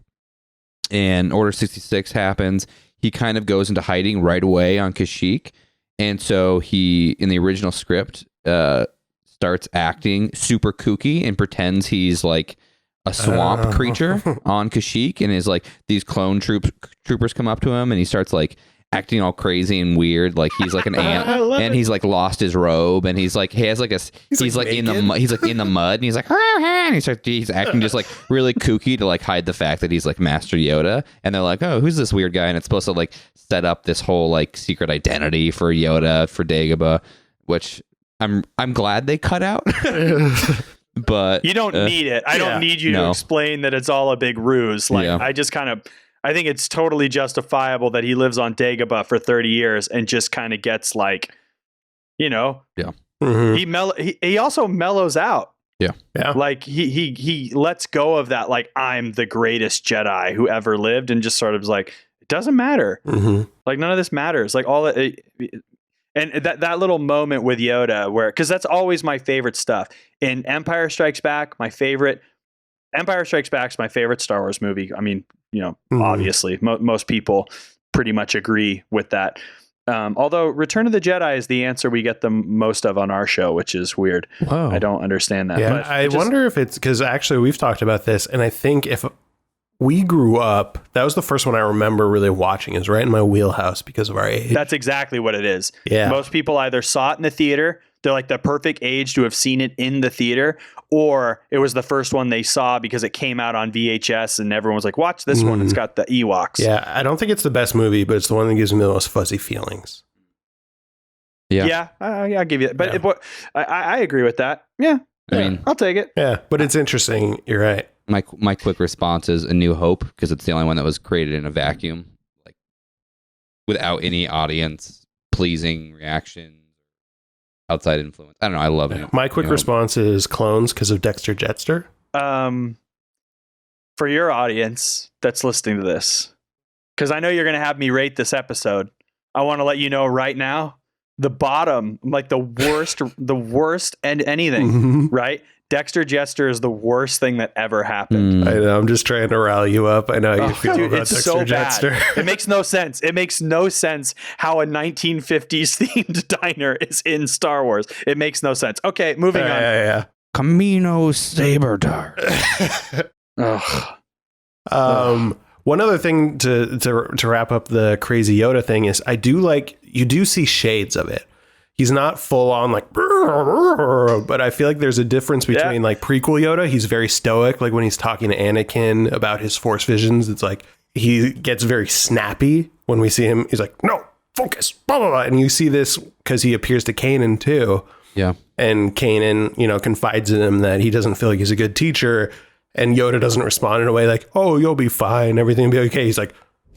and Order 66 happens, he kind of goes into hiding right away on Kashyyyk. And so he, in the original script, starts acting super kooky and pretends he's like a swamp creature on Kashyyyk, and is like these clone troopers come up to him, and he starts like acting all crazy and weird, like he's like an ant, and he's like lost his robe, and he's like he has like he's like in the mud, and he's like and he's acting just like really kooky to like hide the fact that he's like Master Yoda, and they're like, oh, who's this weird guy? And it's supposed to like set up this whole like secret identity for Yoda for Dagobah, which I'm glad they cut out. But you don't need it. I don't need you to explain that it's all a big ruse. Like I just I think it's totally justifiable that he lives on Dagobah for 30 years and just kind of gets like, Mm-hmm. he also mellows out. Yeah. Like he lets go of that, like, I'm the greatest Jedi who ever lived, and just sort of is like, it doesn't matter. Like, none of this matters. Like, all it, and that little moment with Yoda, where, because that's always my favorite stuff. In Empire Strikes Back, Empire Strikes Back's my favorite Star Wars movie. I mean, obviously, most people pretty much agree with that. Although Return of the Jedi is the answer we get the most of on our show, which is weird. Whoa. I don't understand that. Yeah, But I wonder if it's because actually we've talked about this, and I think if we grew up, that was the first one I remember really watching. Is right in my wheelhouse because of our age. That's exactly what it is. Yeah. Most people either saw it in the theater, they're like the perfect age to have seen it in the theater, or it was the first one they saw because it came out on VHS and everyone was like, watch this one. It's got the Ewoks. Yeah, I don't think it's the best movie, but it's the one that gives me the most fuzzy feelings. Yeah, I'll give you that. But I agree with that. Yeah. I mean, I'll take it. Yeah, but it's interesting. You're right. my quick response is A New Hope, because it's the only one that was created in a vacuum, like without any audience pleasing reaction, outside influence. I don't know. I love it. My quick response is Clones because of Dexter Jetster. For your audience that's listening to this, because I know you're going to have me rate this episode, I want to let you know right now, the bottom, like the worst and anything, right? Dexter Jetster is the worst thing that ever happened. I know. I'm just trying to rally you up. I know how you feel about it's Dexter so Jetster. bad. It makes no sense. It makes no sense how a 1950s themed diner is in Star Wars. It makes no sense. Okay, moving on. Yeah. Camino Saber Dart. One other thing to wrap up the crazy Yoda thing is I do like, you do see shades of it. He's not full on like, but I feel like there's a difference between like prequel Yoda. He's very stoic. Like when he's talking to Anakin about his Force visions, it's like he gets very snappy when we see him. He's like, no, focus, blah, blah, blah. And you see this because he appears to Kanan too. Yeah. And Kanan, confides in him that he doesn't feel like he's a good teacher. And Yoda doesn't respond in a way like, oh, you'll be fine. Everything will be okay. He's like,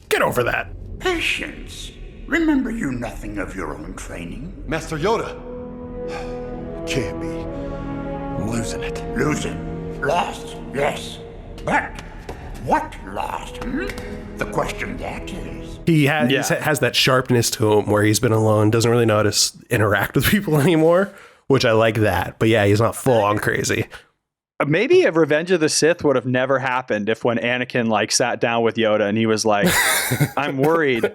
get over that. Patience. Remember you nothing of your own training? Master Yoda! Can't be. I'm losing it. Losing. Lost, yes. But what lost, The question that is. He has that sharpness to him where he's been alone, doesn't really know how to interact with people anymore, which I like that. But yeah, he's not full on crazy. Maybe a Revenge of the Sith would have never happened if when Anakin like sat down with Yoda and he was like, I'm worried.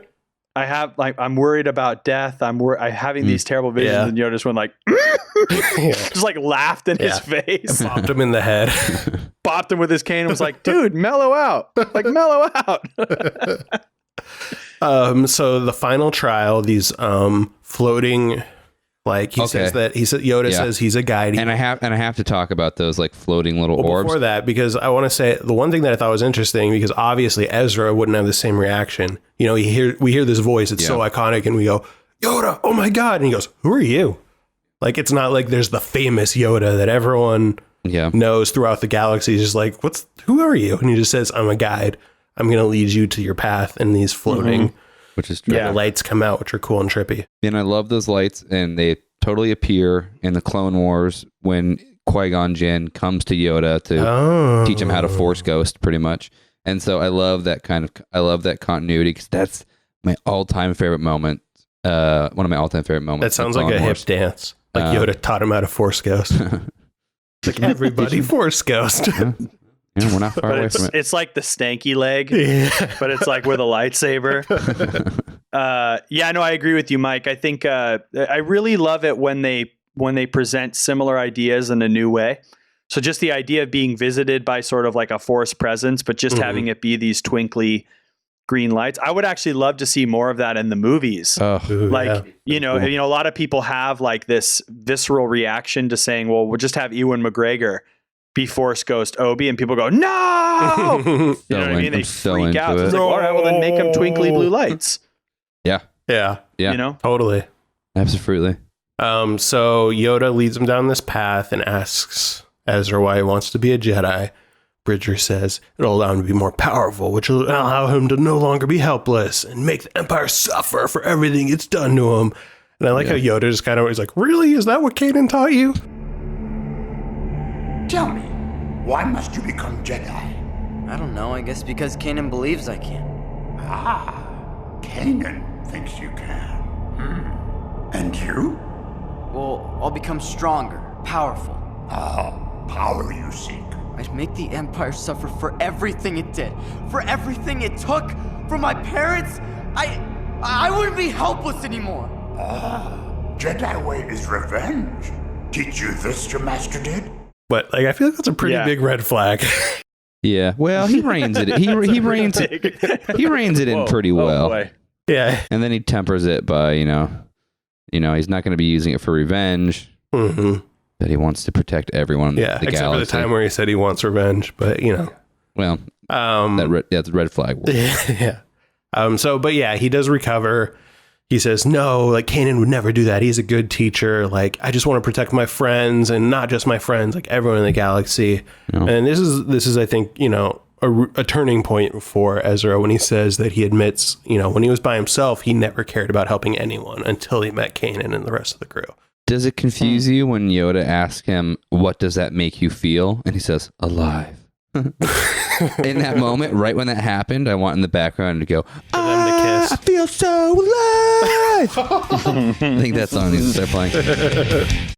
I'm worried about death. I'm having these terrible visions. Yeah. And Yoda just went like, just like laughed in his face. Bopped him in the head. Bopped him with his cane and was like, dude, mellow out. Like, mellow out. So the final trial, these floating, like he says Yoda says he's a guide. And I have to talk about those like floating little orbs. Before that, because I want to say the one thing that I thought was interesting, because obviously Ezra wouldn't have the same reaction. We hear this voice, it's so iconic, and we go, Yoda, oh my God. And he goes, who are you? Like, it's not like there's the famous Yoda that everyone knows throughout the galaxy. He's just like, who are you? And he just says, I'm a guide. I'm going to lead you to your path. And these floating, which is true. The lights come out, which are cool and trippy. And I love those lights, and they totally appear in the Clone Wars when Qui-Gon Jinn comes to Yoda to teach him how to Force Ghost, pretty much. And so I love that continuity, because that's my all-time favorite moment. One of my all-time favorite moments. That sounds like a hip dance. Like Yoda taught him how to Force Ghost. Like everybody Force Ghost. Yeah, we're not far away from it. It's like the stanky leg, but it's like with a lightsaber. I agree with you, Mike. I think I really love it when they present similar ideas in a new way. So just the idea of being visited by sort of like a Force presence, but just having it be these twinkly green lights. I would actually love to see more of that in the movies. A lot of people have like this visceral reaction to saying, well, we'll just have Ewan McGregor be Force Ghost Obi, and people go, no! You know what I mean? They freak out. So it's like, all right, well then make them twinkly blue lights. Yeah. Totally. Absolutely. So Yoda leads him down this path and asks Ezra why he wants to be a Jedi. Bridger says it'll allow him to be more powerful, which will allow him to no longer be helpless and make the Empire suffer for everything it's done to him. And I like how Yoda just kind of is like, really? Is that what Kanan taught you? tell me, why must you become Jedi? I don't know, I guess because Kanan believes I can. Ah, Kanan thinks you can. And you? Well, I'll become stronger, powerful. Ah, power you seek. I'd make the Empire suffer for everything it did, for everything it took, from my parents. I wouldn't be helpless anymore. Ah, Jedi way is revenge. Teach you this your master did? But like, I feel like that's a pretty big red flag. Yeah. Well, he reins it. He reins it. He reins it in pretty well. Boy. Yeah. And then he tempers it by, he's not going to be using it for revenge. Mm-hmm. But he wants to protect everyone in the Except galaxy. for the time where he said he wants revenge, but Well, that's a red flag. yeah. He does recover. He says, no, like Kanan would never do that. He's a good teacher. Like, I just want to protect my friends, and not just my friends, like everyone in the galaxy. Yeah. And this is, I think, a turning point for Ezra when he says that he admits, when he was by himself, he never cared about helping anyone until he met Kanan and the rest of the crew. Does it confuse you when Yoda asks him, what does that make you feel? And he says, alive. In that moment, right when that happened, I want in the background to go, for them to kiss. I feel so alive. I think that song needs to start playing.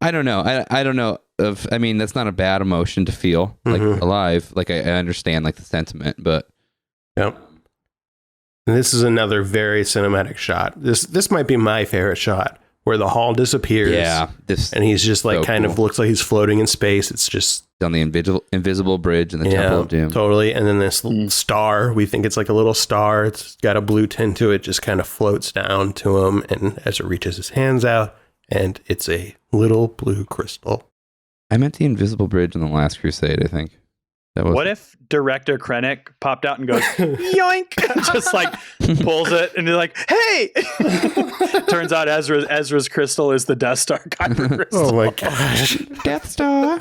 I don't know. I don't know that's not a bad emotion to feel, like alive. Like I understand like the sentiment, but yep. And this is another very cinematic shot. This might be my favorite shot, where the hall disappears. Yeah. And he's just like of looks like he's floating in space. It's just on the invisible bridge in the Temple of Doom. Totally. And then this star, we think it's like a little star. It's got a blue tint to it, just kind of floats down to him. And Ezra reaches his hands out, and it's a little blue crystal. I meant the invisible bridge in the Last Crusade, I think. What if director Krennic popped out and goes, yoink, just like pulls it and they're like, hey! Turns out Ezra's crystal is the Death Star Kyber crystal. Oh my gosh. Death Star.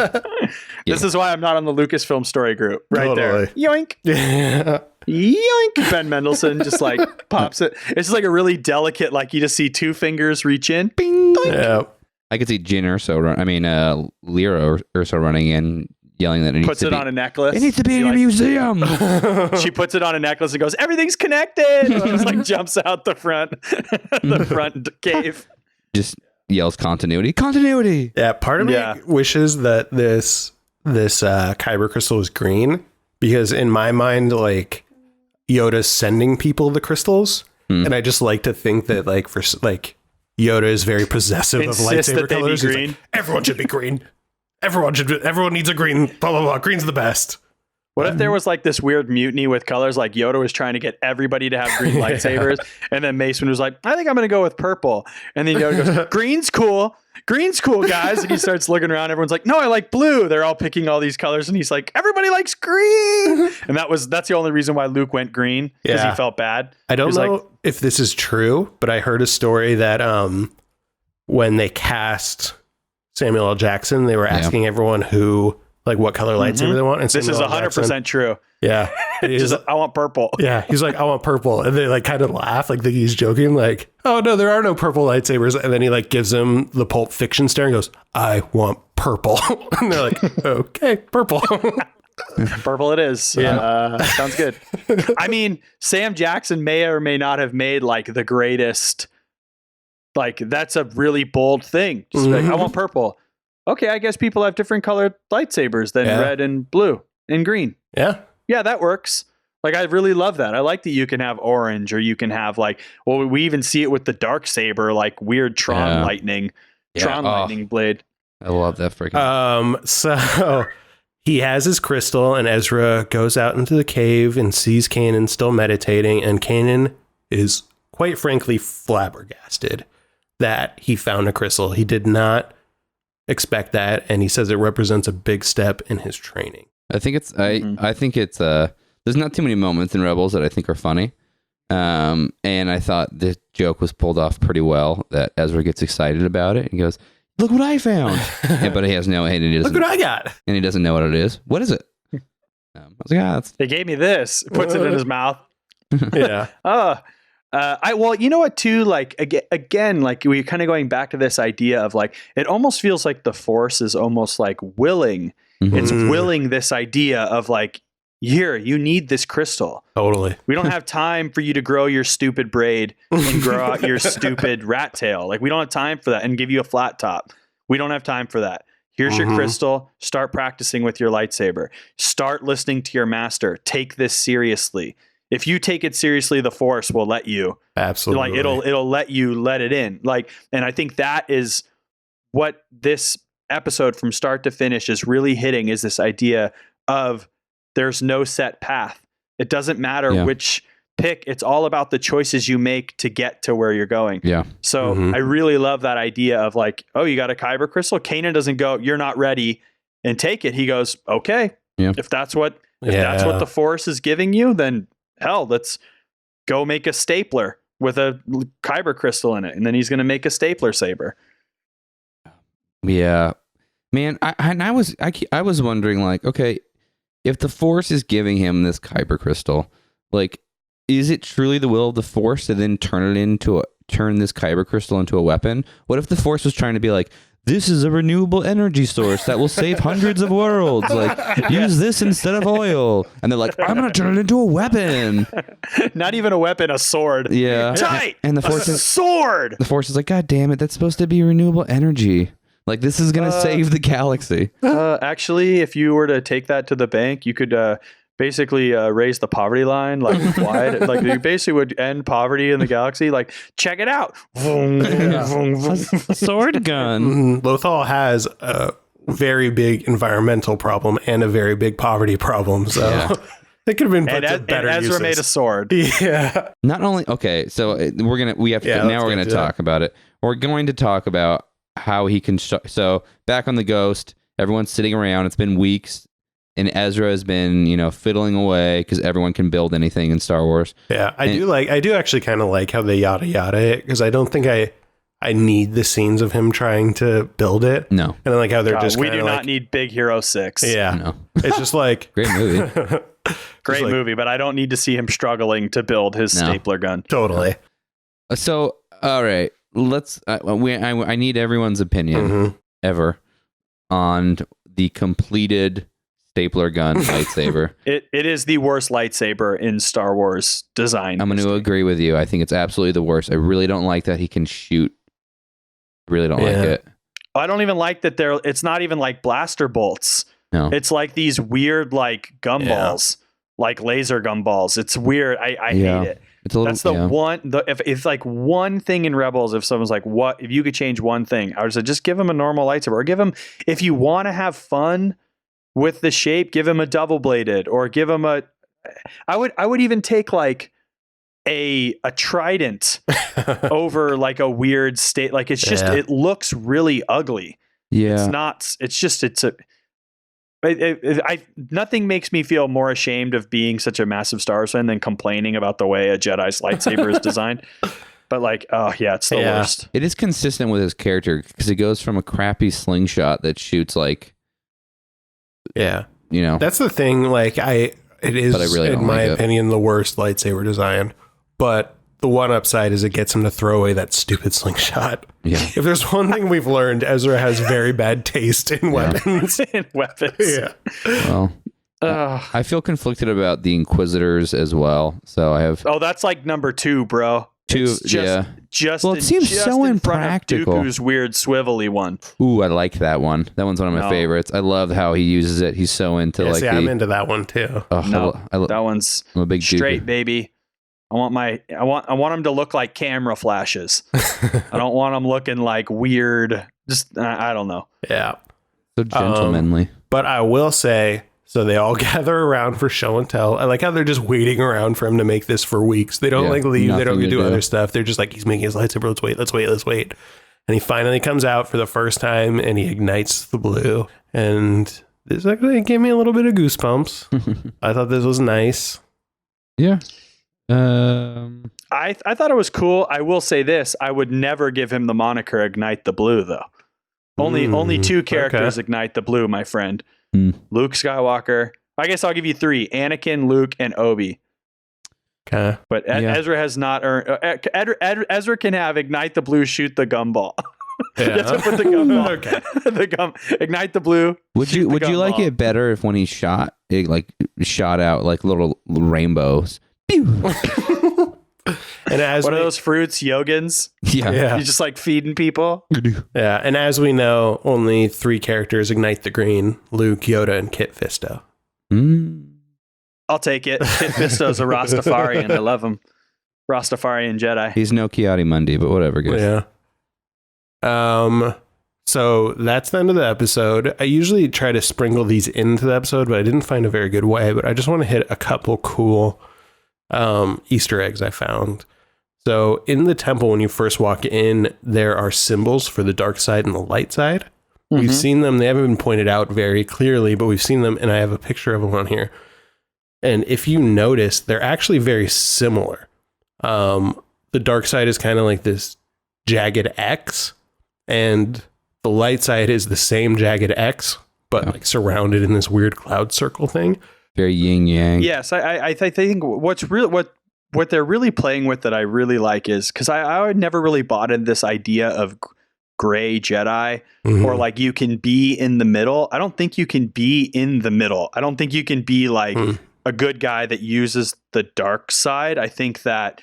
This is why I'm not on the Lucasfilm story group. Right there. Yoink. Yeah. Yoink. Ben Mendelsohn just like pops it. It's just like a really delicate, like you just see two fingers reach in. Bing. Yeah. I could see Lyra Urso running in, yelling that it needs puts it on a necklace. It needs to be in a museum. She puts it on a necklace and goes, everything's connected. And just like jumps out the front cave. Just yells continuity. Yeah, part of me wishes that this Kyber crystal is green, because in my mind, like, Yoda's sending people the crystals, and I just like to think that Yoda is very possessive of lightsaber colors. He's like, everyone should be green. Everyone needs a green, blah, blah, blah. Green's the best. What if there was like this weird mutiny with colors? Like Yoda was trying to get everybody to have green lightsabers. And then Mason was like, I think I'm going to go with purple. And then Yoda goes, green's cool, guys. And he starts looking around. Everyone's like, no, I like blue. They're all picking all these colors. And he's like, everybody likes green. And that's the only reason why Luke went green, because he felt bad. I don't know if this is true, but I heard a story that when they cast Samuel L. Jackson, they were asking everyone what color lightsaber they want. And this is 100% true. Yeah. I want purple. Yeah. He's like, I want purple. And they like kind of laugh, like think he's joking, like, oh no, there are no purple lightsabers. And then he like gives him the Pulp Fiction stare and goes, I want purple. And they're like, okay, purple. Purple it is. Yeah. Sounds good. I mean, Sam Jackson may or may not have made like the greatest. Like, that's a really bold thing. Just like, I want purple. Okay, I guess people have different colored lightsabers than red and blue and green. Yeah. Yeah, that works. Like, I really love that. I like that you can have orange, or you can have we even see it with the dark saber, like weird Tron lightning blade. I love that freaking. So he has his crystal, and Ezra goes out into the cave and sees Kanan still meditating, and Kanan is quite frankly flabbergasted that he found a crystal. He did not expect that, and he says it represents a big step in his training. I think it's there's not too many moments in Rebels that I think are funny, and I thought the joke was pulled off pretty well, that Ezra gets excited about it and goes, look what I found. But he has no, and he doesn't, look what I got, and he doesn't know what it is. What is it? I was like, they gave me this. Puts it in his mouth. Yeah. Well, you know what too, like again, like we're kind of going back to this idea of like, it almost feels like the Force is almost like willing It's willing this idea of like, here, you need this crystal. Totally. We don't have time for you to grow your stupid braid and grow out your stupid rat tail. Like, we don't have time for that and give you a flat top. We don't have time for that. Here's your crystal. Start practicing with your lightsaber. Start listening to your master. Take this seriously. If you take it seriously, the Force will let you. Absolutely. Like, it'll let you let it in. Like, and I think that is what this episode from start to finish is really hitting, is this idea of there's no set path. It doesn't matter which pick. It's all about the choices you make to get to where you're going. Yeah. So I really love that idea of like, oh, you got a kyber crystal. Kanan doesn't go, you're not ready, and take it. He goes, okay, if that's what the Force is giving you, then hell, let's go make a stapler with a kyber crystal in it. And then he's going to make a stapler saber. Yeah, man. I was wondering, like, okay, if the Force is giving him this kyber crystal, like, is it truly the will of the Force to then turn this kyber crystal into a weapon? What if the Force was trying to be like, this is a renewable energy source that will save hundreds of worlds. Like, use this instead of oil. And they're like, I'm going to turn it into a weapon. Not even a weapon, a sword. Yeah. Tight. And the Force sword. The Force is like, God damn it, that's supposed to be renewable energy. Like, this is going to save the galaxy. Actually, if you were to take that to the bank, you could basically raise the poverty line, like wide. Like, you basically would end poverty in the galaxy. Like, check it out. A sword gun. Lothal has a very big environmental problem and a very big poverty problem. So it could have been put to better and Ezra uses. made a sword. Yeah. Not only, okay, so we have to talk about it. We're going to talk about how he can so back on the Ghost, everyone's sitting around, it's been weeks, and Ezra has been, fiddling away because everyone can build anything in Star Wars. Yeah, I do actually kind of like how they yada yada it, because I don't think I need the scenes of him trying to build it. No. And I like how they're just we do not need Big Hero 6. Yeah. No. It's just like great movie. Great movie, but I don't need to see him struggling to build his stapler gun. Totally. So, all right, let's I need everyone's opinion ever on the completed stapler gun lightsaber. It is the worst lightsaber in Star Wars design. I'm going to agree with you. I think it's absolutely the worst. I really don't like that he can shoot. Really don't like it. I don't even like that it's not even like blaster bolts. No. It's like these weird like gumballs, like laser gumballs. It's weird. I hate it. It's a little, That's the one. If like one thing in Rebels, if someone's like, "What if you could change one thing?" I would say, just give him a normal lightsaber, or give him, if you want to have fun with the shape, give him a double bladed, or give him a. I would even take like a trident over like a weird state. Like, it's just it looks really ugly. Yeah, it's not. It's just nothing makes me feel more ashamed of being such a massive Star Wars fan than complaining about the way a Jedi's lightsaber is designed. But like, it's the worst. It is consistent with his character because it goes from a crappy slingshot that shoots like, that's the thing. Like, it is, really in my opinion, the worst lightsaber design. But the one upside is it gets him to throw away that stupid slingshot. Yeah. If there's one thing we've learned, Ezra has very bad taste in weapons. Yeah. Well, I feel conflicted about the Inquisitors as well. So I have. Oh, that's like number 2, bro. Just well, it seems so impractical. Dooku's weird swivelly one. Ooh, I like that one. That one's one of my favorites. I love how he uses it. He's so into I'm into that one too. That one's I'm a big straight, Dooku. baby. I want them to look like camera flashes. I don't want them looking like weird. Just I don't know. Yeah. So gentlemanly. But I will say, so they all gather around for show and tell. I like how they're just waiting around for him to make this for weeks. They don't leave. They don't do other stuff. They're just like, he's making his lightsaber. Let's wait. And he finally comes out for the first time and he ignites the blue. And this actually gave me a little bit of goosebumps. I thought this was nice. Yeah. I thought it was cool. I will say this: I would never give him the moniker "Ignite the Blue," though. Only 2 characters ignite the blue, my friend. Luke Skywalker. I guess I'll give you 3: Anakin, Luke, and Obi. Okay, but Ezra has not earned. Ezra can have ignite the blue, shoot the gumball. Yeah. You have to put the gum on. Okay. The gum. Ignite the blue. Would you like it better if when he shot out like little rainbows? And as What are those fruits? Yogans? Yeah. You just like feeding people? Yeah, and as we know, only 3 characters ignite the green: Luke, Yoda, and Kit Fisto. I'll take it. Kit Fisto's a Rastafarian. I love him. Rastafarian Jedi. He's no Kiadi-Mundi, but whatever, guys. Yeah. So that's the end of the episode. I usually try to sprinkle these into the episode, but I didn't find a very good way. But I just want to hit a couple cool Easter eggs I found. So in the temple, when you first walk in, there are symbols for the dark side and the light side. Mm-hmm. We've seen them. They haven't been pointed out very clearly, but we've seen them, and I have a picture of them on here. And if you notice, they're actually very similar. The dark side is kind of like this jagged X, and the light side is the same jagged X, but like surrounded in this weird cloud circle thing. Very yin yang. Yes, I think what they're really playing with that I really like is because I never really bought into this idea of gray Jedi or like you can be in the middle. I don't think you can be in the middle. I don't think you can be like a good guy that uses the dark side. I think that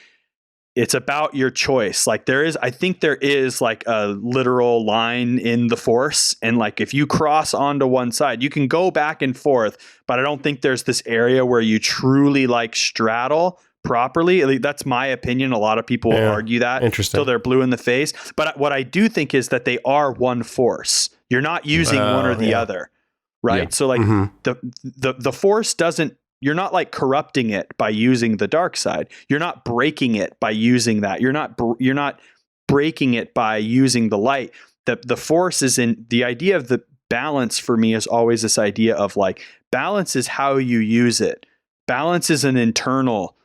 it's about your choice. Like I think there is like a literal line in the Force. And like, if you cross onto one side, you can go back and forth, but I don't think there's this area where you truly like straddle properly. That's my opinion. A lot of people will argue that until they're blue in the face. But what I do think is that they are one Force. You're not using one or the other. Right. Yeah. So like the Force doesn't, you're not like corrupting it by using the dark side. You're not breaking it by using that. You're not breaking it by using the light. The Force is in the idea of the balance. For me is always this idea of like balance is how you use it. Balance is an internal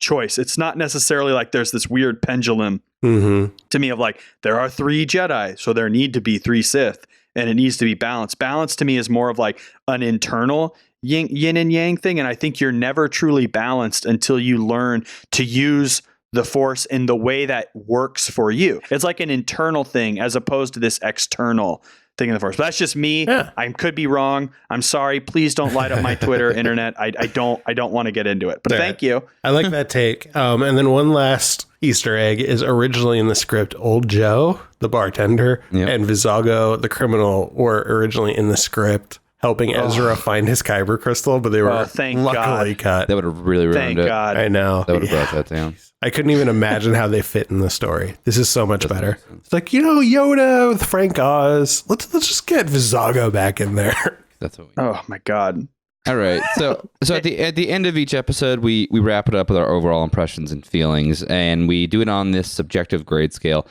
choice. It's not necessarily like there's this weird pendulum to me of like there are 3 Jedi, so there need to be 3 Sith, and it needs to be balanced. Balance to me is more of like an internal yin and yang thing, and I think you're never truly balanced until you learn to use the Force in the way that works for you. It's like an internal thing as opposed to this external thing in the Force. But that's just me. Yeah. I could be wrong. I'm sorry. Please don't light up my Twitter, internet. I don't want to get into it. But thank you. I like that take. And then one last Easter egg is originally in the script, Old Joe, the bartender, and Vizago, the criminal, were originally in the script helping Ezra find his Kyber crystal, but they were luckily cut. That would have really ruined Thank it. God. I know. That would have brought that down. I couldn't even imagine how they fit in the story. This is so much better. It's like, Yoda with Frank Oz. Let's just get Vizago back in there. That's what we Oh my God. All right. So at the end of each episode, we wrap it up with our overall impressions and feelings, and we do it on this subjective grade scale.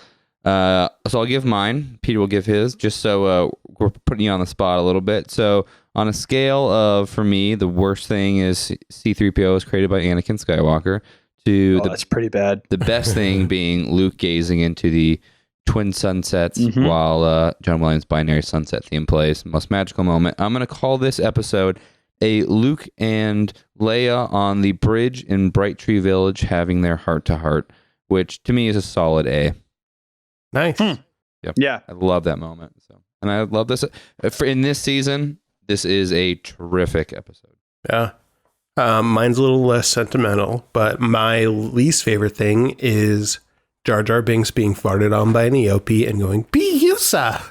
So I'll give mine. Peter will give his, just so we're putting you on the spot a little bit. So on a scale of, for me, the worst thing is C-3PO was created by Anakin Skywalker, to that's pretty bad. The best thing being Luke gazing into the twin sunsets while John Williams' binary sunset theme plays. Most magical moment. I'm going to call this episode a Luke and Leia on the bridge in Bright Tree Village having their heart-to-heart, which to me is a solid A. Nice. Yep. Yeah. I love that moment. So, and I love this. In this season, this is a terrific episode. Yeah. Mine's a little less sentimental, but my least favorite thing is Jar Jar Binks being farted on by an EOP and going, "Be Yusa."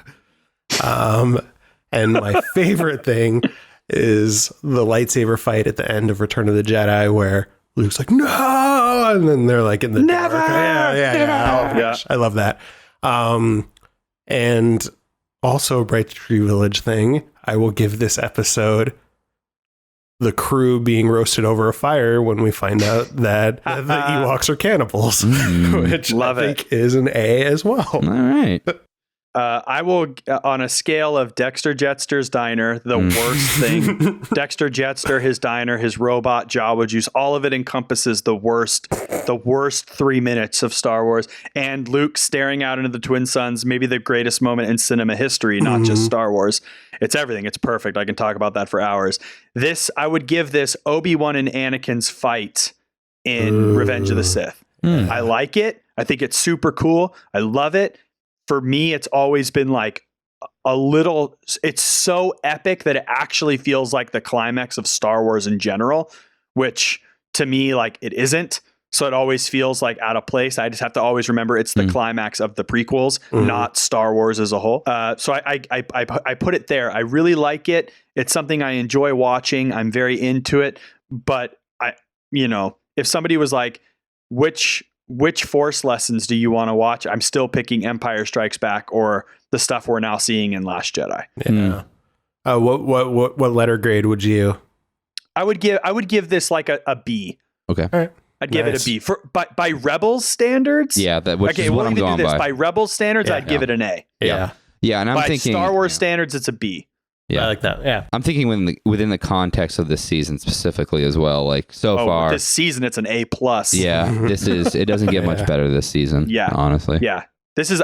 And my favorite thing is the lightsaber fight at the end of Return of the Jedi where Luke's like, "No!" And then they're like in the Never! dark. Yeah. Oh, gosh. I love that. And also a Bright Tree Village thing. I will give this episode the crew being roasted over a fire when we find out that the Ewoks are cannibals, which I think is an A as well. All right. I will, on a scale of Dexter Jettster's diner, the worst thing. Dexter Jettster, his diner, his robot, Jawa juice, all of it encompasses the worst 3 minutes of Star Wars. And Luke staring out into the twin suns, maybe the greatest moment in cinema history, not just Star Wars. It's everything. It's perfect. I can talk about that for hours. I would give this Obi-Wan and Anakin's fight in Revenge of the Sith. I like it. I think it's super cool. I love it. for me, it's always been like a little, it's so epic that it actually feels like the climax of Star Wars in general, which to me, like it isn't. So it always feels like out of place. I just have to always remember it's the climax of the prequels, not Star Wars as a whole. So I put it there. I really like it. It's something I enjoy watching. I'm very into it. But if somebody was like, which Force lessons do you want to watch? I'm still picking Empire Strikes Back or the stuff we're now seeing in Last Jedi. Yeah. What letter grade would you? I would give this like a B. Okay. All right. I'd give it a B by Rebels standards. Yeah, which is what I'm going by. By Rebels standards, I'd give it an A. Yeah. Yeah, and I'm by thinking Star Wars standards, it's a B. Yeah, I like that. Yeah. I'm thinking within the context of this season specifically as well. Like far, this season it's an A+. Yeah, it doesn't get much better this season. Yeah, honestly. Yeah,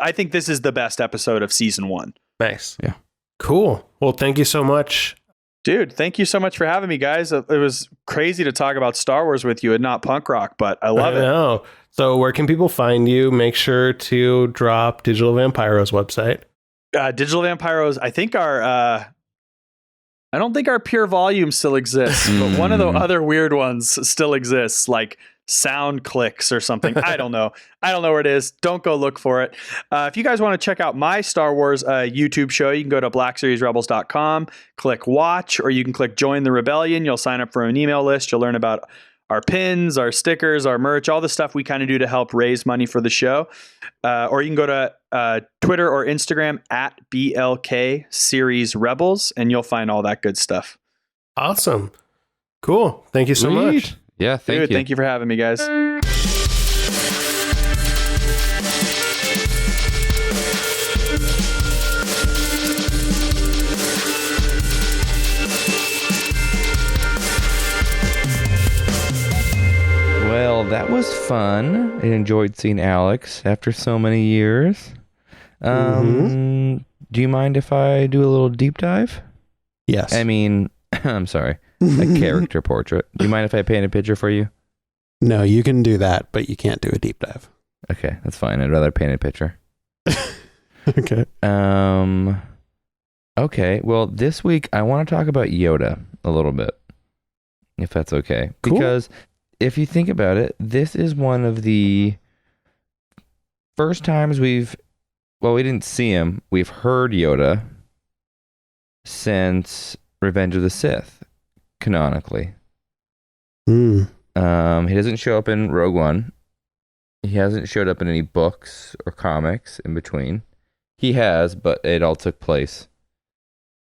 I think this is the best episode of season 1. Nice. Yeah. Cool. Well, thank you so much. Dude, thank you so much for having me, guys. It was crazy to talk about Star Wars with you and not punk rock, but I love it. Know. So where can people find you? Make sure to drop Digital Vampiro's website. Digital Vampiros, I don't think our pure volume still exists, but one of the other weird ones still exists, like Sound Clicks or something. I don't know where it is. Don't go look for it. If you guys want to check out my Star Wars YouTube show, you can go to blackseriesrebels.com, click watch, or you can click join the rebellion. You'll sign up for an email list. You'll learn about our pins, our stickers, our merch, all the stuff we kind of do to help raise money for the show. Or you can go to Twitter or Instagram at BLK Series Rebels, and you'll find all that good stuff. Awesome. Cool. Thank you so much. Yeah, thank you. Thank you for having me, guys. Well, that was fun. I enjoyed seeing Alex after so many years. Do you mind if I do a little deep dive? Yes. I mean, I'm sorry. A character portrait. Do you mind if I paint a picture for you? No, you can do that, but you can't do a deep dive. Okay, that's fine. I'd rather paint a picture. Okay. Okay, well, this week I want to talk about Yoda a little bit, if that's okay. Cool. Because if you think about it, this is one of the first times we didn't see him. We've heard Yoda since Revenge of the Sith, canonically. He doesn't show up in Rogue One. He hasn't showed up in any books or comics in between. He has, but it all took place.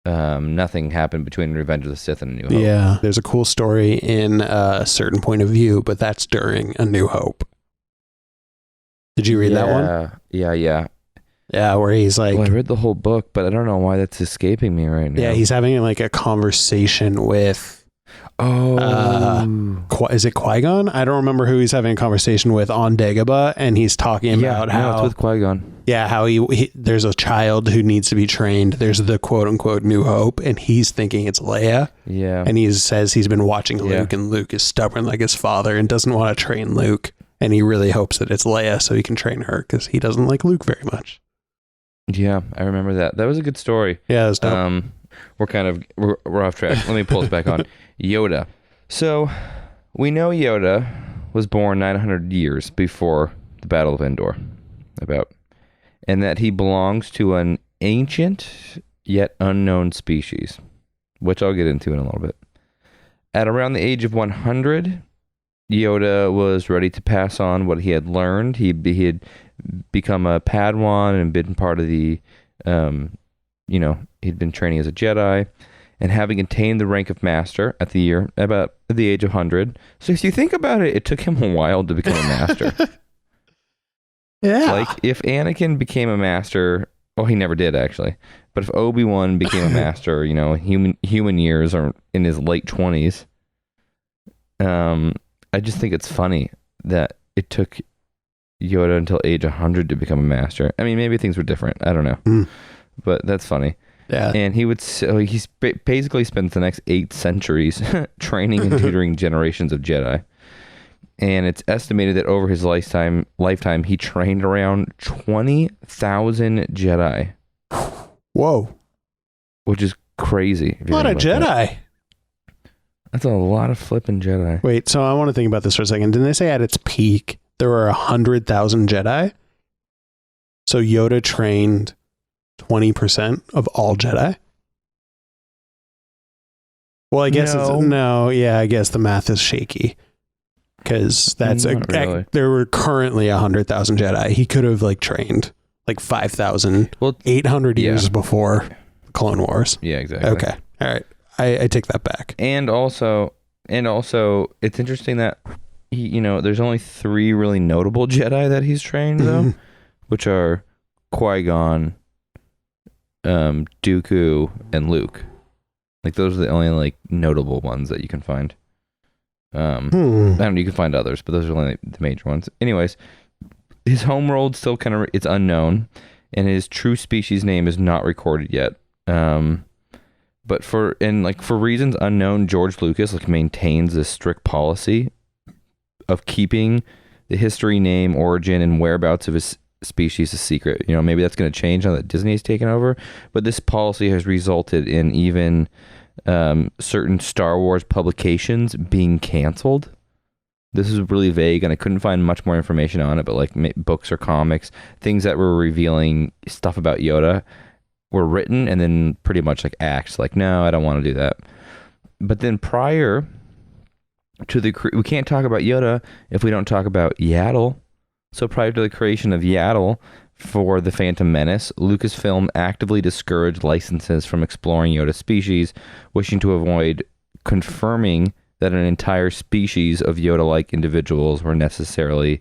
Nothing happened between Revenge of the Sith and A New Hope. Yeah, there's a cool story in A Certain Point of View, but that's during A New Hope. Did you read that one? Yeah. Yeah, where he's like... Well, I read the whole book, but I don't know why that's escaping me right now. Yeah, he's having like a conversation with... is it Qui-Gon? I don't remember who he's having a conversation with on Dagobah, and he's talking about how... it's with Qui-Gon. Yeah, how he there's a child who needs to be trained. There's the quote-unquote New Hope, and he's thinking it's Leia. Yeah. And he says he's been watching Luke, and Luke is stubborn like his father and doesn't want to train Luke. And he really hopes that it's Leia so he can train her because he doesn't like Luke very much. Yeah, I remember that. That was a good story. Yeah, it was dope. We're off track. Let me pull us back on. Yoda. So, we know Yoda was born 900 years before the Battle of Endor. And that he belongs to an ancient yet unknown species, which I'll get into in a little bit. At around the age of 100, Yoda was ready to pass on what he had learned. He had become a Padawan and been part of the, he'd been training as a Jedi, and having attained the rank of master at the age of 100. So if you think about it, it took him a while to become a master. Yeah. Like if Anakin became a master, well, he never did actually, but if Obi-Wan became a master, human years are in his late 20s. I just think it's funny that it took Yoda until age 100 to become a master. I mean, maybe things were different. I don't know. But that's funny. Yeah. And he basically spends the next 8 centuries training and tutoring generations of Jedi. And it's estimated that over his lifetime, he trained around 20,000 Jedi. Whoa. Which is crazy. A lot of Jedi. That's a lot of flipping Jedi. Wait, so I want to think about this for a second. Didn't they say at its peak there were 100,000 Jedi? So Yoda trained 20% of all Jedi? Well, I guess I guess the math is shaky. Because that's really. There were currently 100,000 Jedi. He could have like trained like 5,800 years before Clone Wars. Yeah, exactly. Okay. All right. I take that back. And also, it's interesting that there's only 3 really notable Jedi that he's trained though, which are Qui-Gon, Dooku, and Luke. Like those are the only like notable ones that you can find. I don't know, you can find others, but those are only the major ones. Anyways, his homeworld still it's unknown, and his true species name is not recorded yet. But for reasons unknown, George Lucas maintains this strict policy of keeping the history, name, origin, and whereabouts of his species a secret. Maybe that's going to change now that Disney's taken over, but this policy has resulted in even certain Star Wars publications being canceled. This is really vague, and I couldn't find much more information on it, but like books or comics, things that were revealing stuff about Yoda were written and then pretty much like axed, like, no, I don't want to do that. But then prior to we can't talk about Yoda if we don't talk about Yaddle. So prior to the creation of Yaddle for The Phantom Menace, Lucasfilm actively discouraged licenses from exploring Yoda's species, wishing to avoid confirming that an entire species of Yoda-like individuals were necessarily,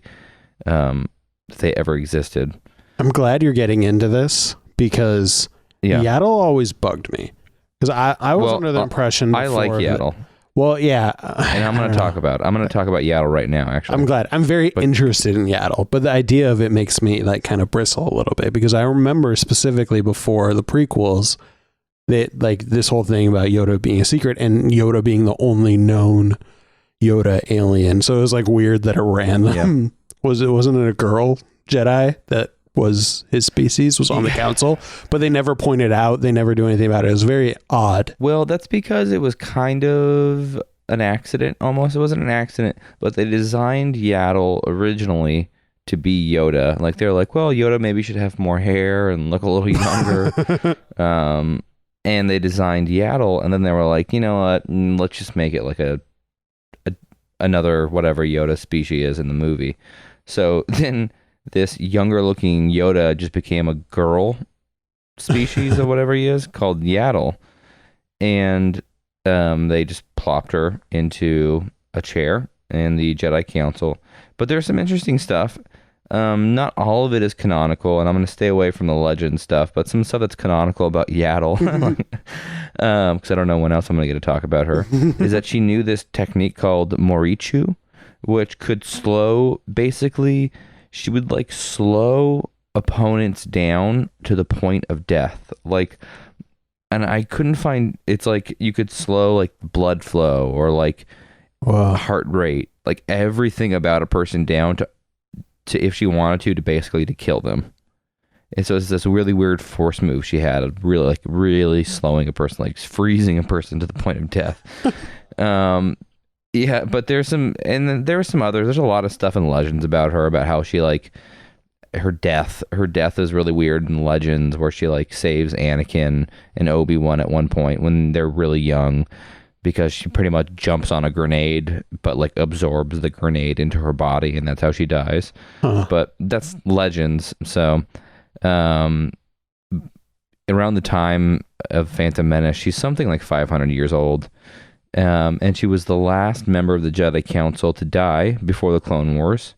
if they ever existed. I'm glad you're getting into this because Yaddle always bugged me. Because I was under the impression I like Yaddle. Well, yeah. And I'm going to talk about Yaddle right now, actually. I'm glad. I'm very interested in Yaddle, but the idea of it makes me like kind of bristle a little bit because I remember specifically before the prequels that like this whole thing about Yoda being a secret and Yoda being the only known Yoda alien. So it was like weird that it ran them. Yeah. Wasn't it a girl Jedi that was his species, was on the council, but they never pointed out, they never do anything about it. It was very odd. Well, that's because it was kind of an accident, almost. It wasn't an accident, but they designed Yaddle originally to be Yoda. Like, they're like, well, Yoda maybe should have more hair and look a little younger. And they designed Yaddle, and then they were like, you know what, let's just make it like another whatever Yoda species is in the movie. So then this younger looking Yoda just became a girl species or whatever he is, called Yaddle. And they just plopped her into a chair in the Jedi Council. But there's some interesting stuff. Not all of it is canonical, and I'm going to stay away from the legend stuff, but some stuff that's canonical about Yaddle, because I don't know when else I'm going to get to talk about her, is that she knew this technique called Morichu, which could basically, she would like slow opponents down to the point of death. Like, and I couldn't find, it's like you could slow like blood flow or like heart rate, like everything about a person down to if she wanted to basically to kill them. And so it's this really weird force move she had of really slowing a person, like freezing a person to the point of death. Yeah, but there's some, and then there were some others. There's a lot of stuff in Legends about her, about how she like her death is really weird in Legends, where she like saves Anakin and Obi-Wan at one point when they're really young, because she pretty much jumps on a grenade but like absorbs the grenade into her body, and that's how she dies. But that's Legends. So around the time of Phantom Menace, she's something like 500 years old. And she was the last member of the Jedi Council to die before the Clone Wars.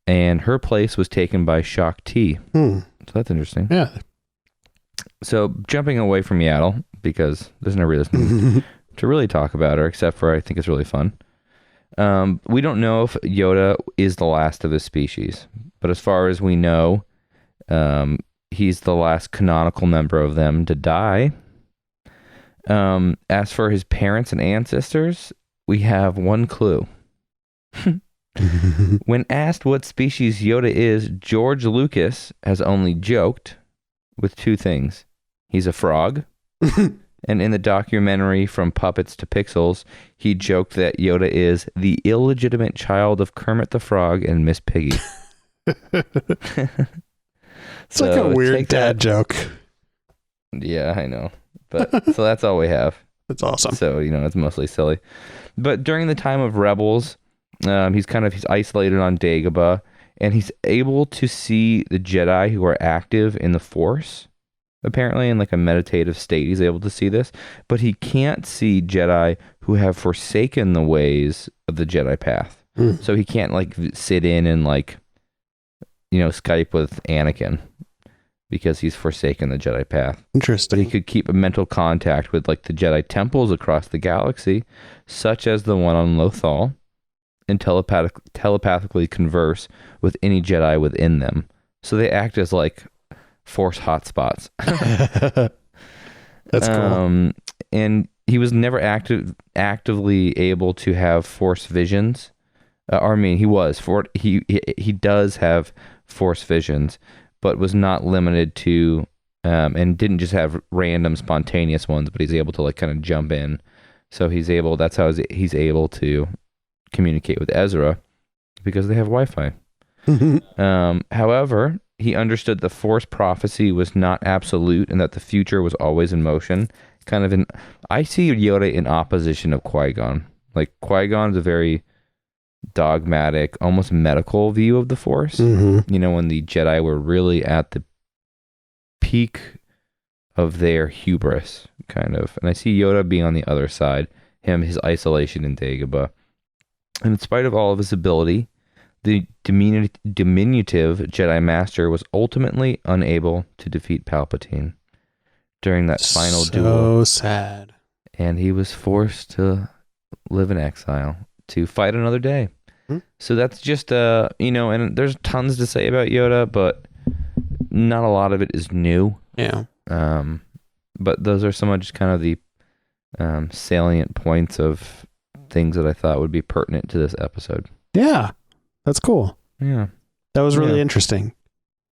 And her place was taken by Shaak Ti. So that's interesting. Yeah. So jumping away from Yaddle, because there's no reason to really talk about her, except for I think it's really fun. We don't know if Yoda is the last of his species, but as far as we know, he's the last canonical member of them to die. As for his parents and ancestors, we have one clue. When asked what species Yoda is, George Lucas has only joked with two things. He's a frog. And in the documentary From Puppets to Pixels, he joked that Yoda is the illegitimate child of Kermit the Frog and Miss Piggy. It's like a weird dad joke. Yeah, I know. But so that's all we have. That's awesome. So, it's mostly silly. But during the time of Rebels, he's isolated on Dagobah, and he's able to see the Jedi who are active in the Force. Apparently, in like a meditative state, he's able to see this, but he can't see Jedi who have forsaken the ways of the Jedi path. So he can't like sit in and like, Skype with Anakin because he's forsaken the Jedi path. Interesting. But he could keep a mental contact with like the Jedi temples across the galaxy, such as the one on Lothal, and telepathically converse with any Jedi within them. So they act as like Force hotspots. That's cool. And he was never actively able to have Force visions. He does have Force visions, but was not limited to, and didn't just have random spontaneous ones, but he's able to like kind of jump in. So that's how he's able to communicate with Ezra, because they have Wi-Fi. However, he understood the Force prophecy was not absolute and that the future was always in motion. I see Yoda in opposition of Qui-Gon. Like Qui-Gon is a very dogmatic, almost medical view of the Force. When the Jedi were really at the peak of their hubris, kind of. And I see Yoda being on the other side, his isolation in Dagobah. And in spite of all of his ability, the diminutive Jedi Master was ultimately unable to defeat Palpatine during that final duel. So sad. And he was forced to live in exile to fight another day. So that's just, and there's tons to say about Yoda, but not a lot of it is new. Yeah. But those are some of just kind of the salient points of things that I thought would be pertinent to this episode. Yeah. That's cool. Yeah. That was really interesting.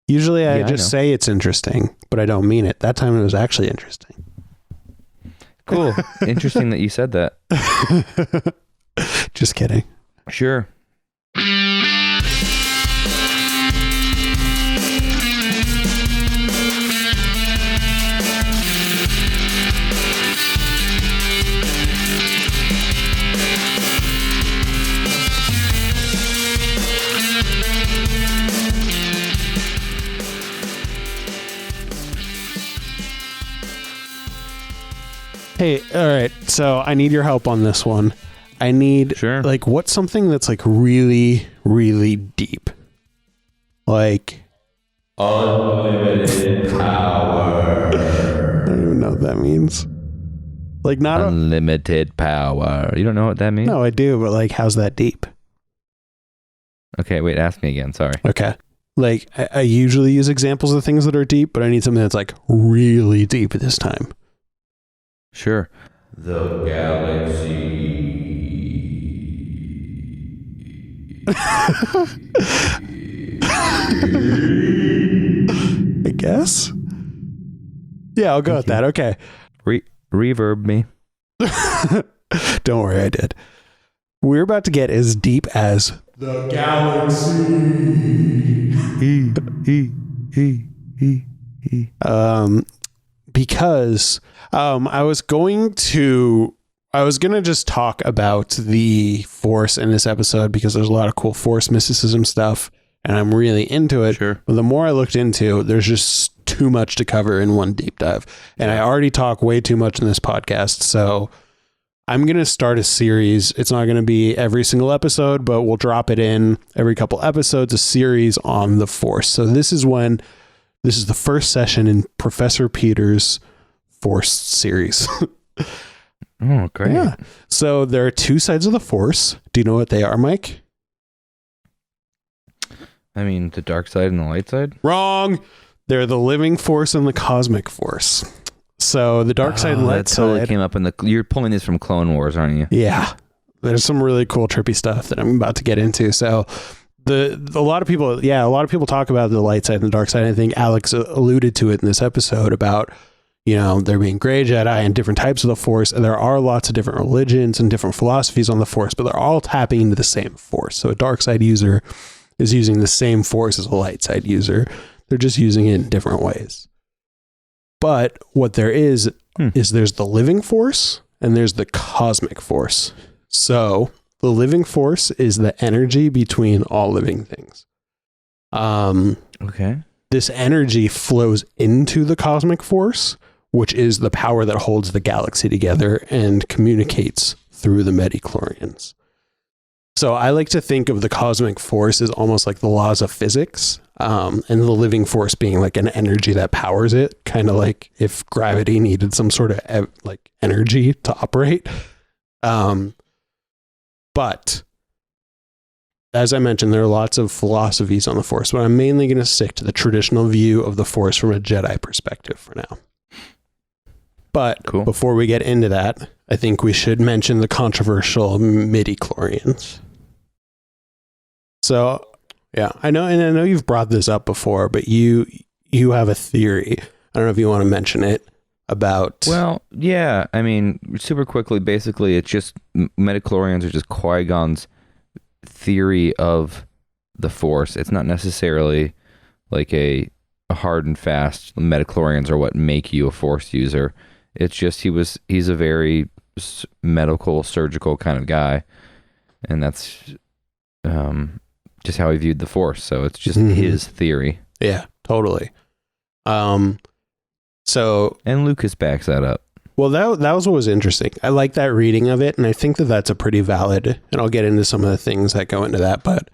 Usually I just say it's interesting, but I don't mean it. That time it was actually interesting. Cool. Interesting that you said that. Just kidding. Sure. Hey, all right. So I need your help on this one. I need, like, what's something that's like really, really deep? Like unlimited power. I don't even know what that means. Like not unlimited power. You don't know what that means? No, I do, but like, how's that deep? Okay, wait, ask me again. Sorry. Okay. Like, I usually use examples of things that are deep, but I need something that's like really deep this time. Sure. The galaxy. I guess. Yeah, I'll go with that. Okay. Reverb me. Don't worry, I did. We're about to get as deep as the galaxy. Because I was going to just talk about the Force in this episode because there's a lot of cool Force mysticism stuff and I'm really into it. Sure. But the more I looked into, there's just too much to cover in one deep dive. And I already talk way too much in this podcast. So I'm going to start a series. It's not going to be every single episode, but we'll drop it in every couple episodes, a series on the Force. So this is the first session in Professor Peter's Force series. Oh, great. Yeah. So there are two sides of the Force. Do you know what they are, Mike? I mean, the dark side and the light side? Wrong. They're the living Force and the cosmic Force. So the dark side and light that totally side came up in you're pulling this from Clone Wars, aren't you? Yeah. there's some really cool trippy stuff that I'm about to get into. So a lot of people talk about the light side and the dark side. I think Alex alluded to it in this episode about, there being gray Jedi and different types of the Force. And there are lots of different religions and different philosophies on the Force, but they're all tapping into the same Force. So a dark side user is using the same Force as a light side user. They're just using it in different ways. But what there is there's the living Force and there's the cosmic Force. So the living Force is the energy between all living things. Okay. This energy flows into the cosmic Force, which is the power that holds the galaxy together and communicates through the midichlorians. So I like to think of the cosmic Force as almost like the laws of physics, and the living Force being like an energy that powers it, kind of like if gravity needed some sort of like energy to operate. But as I mentioned, there are lots of philosophies on the Force, but I'm mainly going to stick to the traditional view of the Force from a Jedi perspective for now. But before we get into that, I think we should mention the controversial midichlorians. So, yeah, I know you've brought this up before, but you have a theory. I don't know if you want to mention it about. Well, yeah, I mean, super quickly, basically, it's just midichlorians are just Qui-Gon's theory of the Force. It's not necessarily like a hard and fast midichlorians are what make you a Force user. It's just he's a very medical, surgical kind of guy, and that's just how he viewed the Force. So it's just his theory. Yeah, totally. So and Lucas backs that up. Well, that was what was interesting. I like that reading of it, and I think that that's a pretty valid. And I'll get into some of the things that go into that, but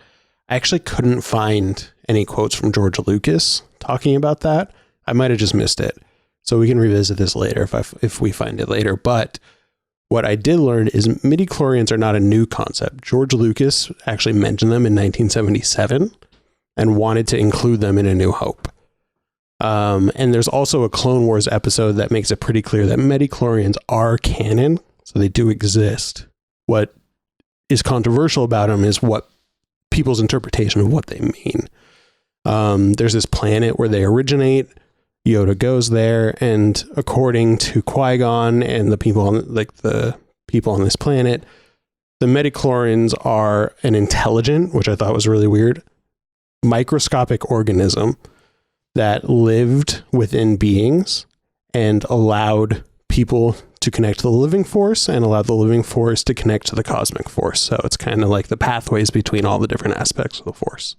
I actually couldn't find any quotes from George Lucas talking about that. I might have just missed it. So we can revisit this later if we find it later. But what I did learn is midichlorians are not a new concept. George Lucas actually mentioned them in 1977 and wanted to include them in A New Hope. And there's also a Clone Wars episode that makes it pretty clear that midichlorians are canon, so they do exist. What is controversial about them is what people's interpretation of what they mean. There's this planet where they originate. Yoda goes there, and according to Qui-Gon and the people on this planet, the midichlorians are an intelligent, which I thought was really weird, microscopic organism that lived within beings and allowed people to connect to the living Force and allowed the living Force to connect to the cosmic Force. So it's kind of like the pathways between all the different aspects of the Force.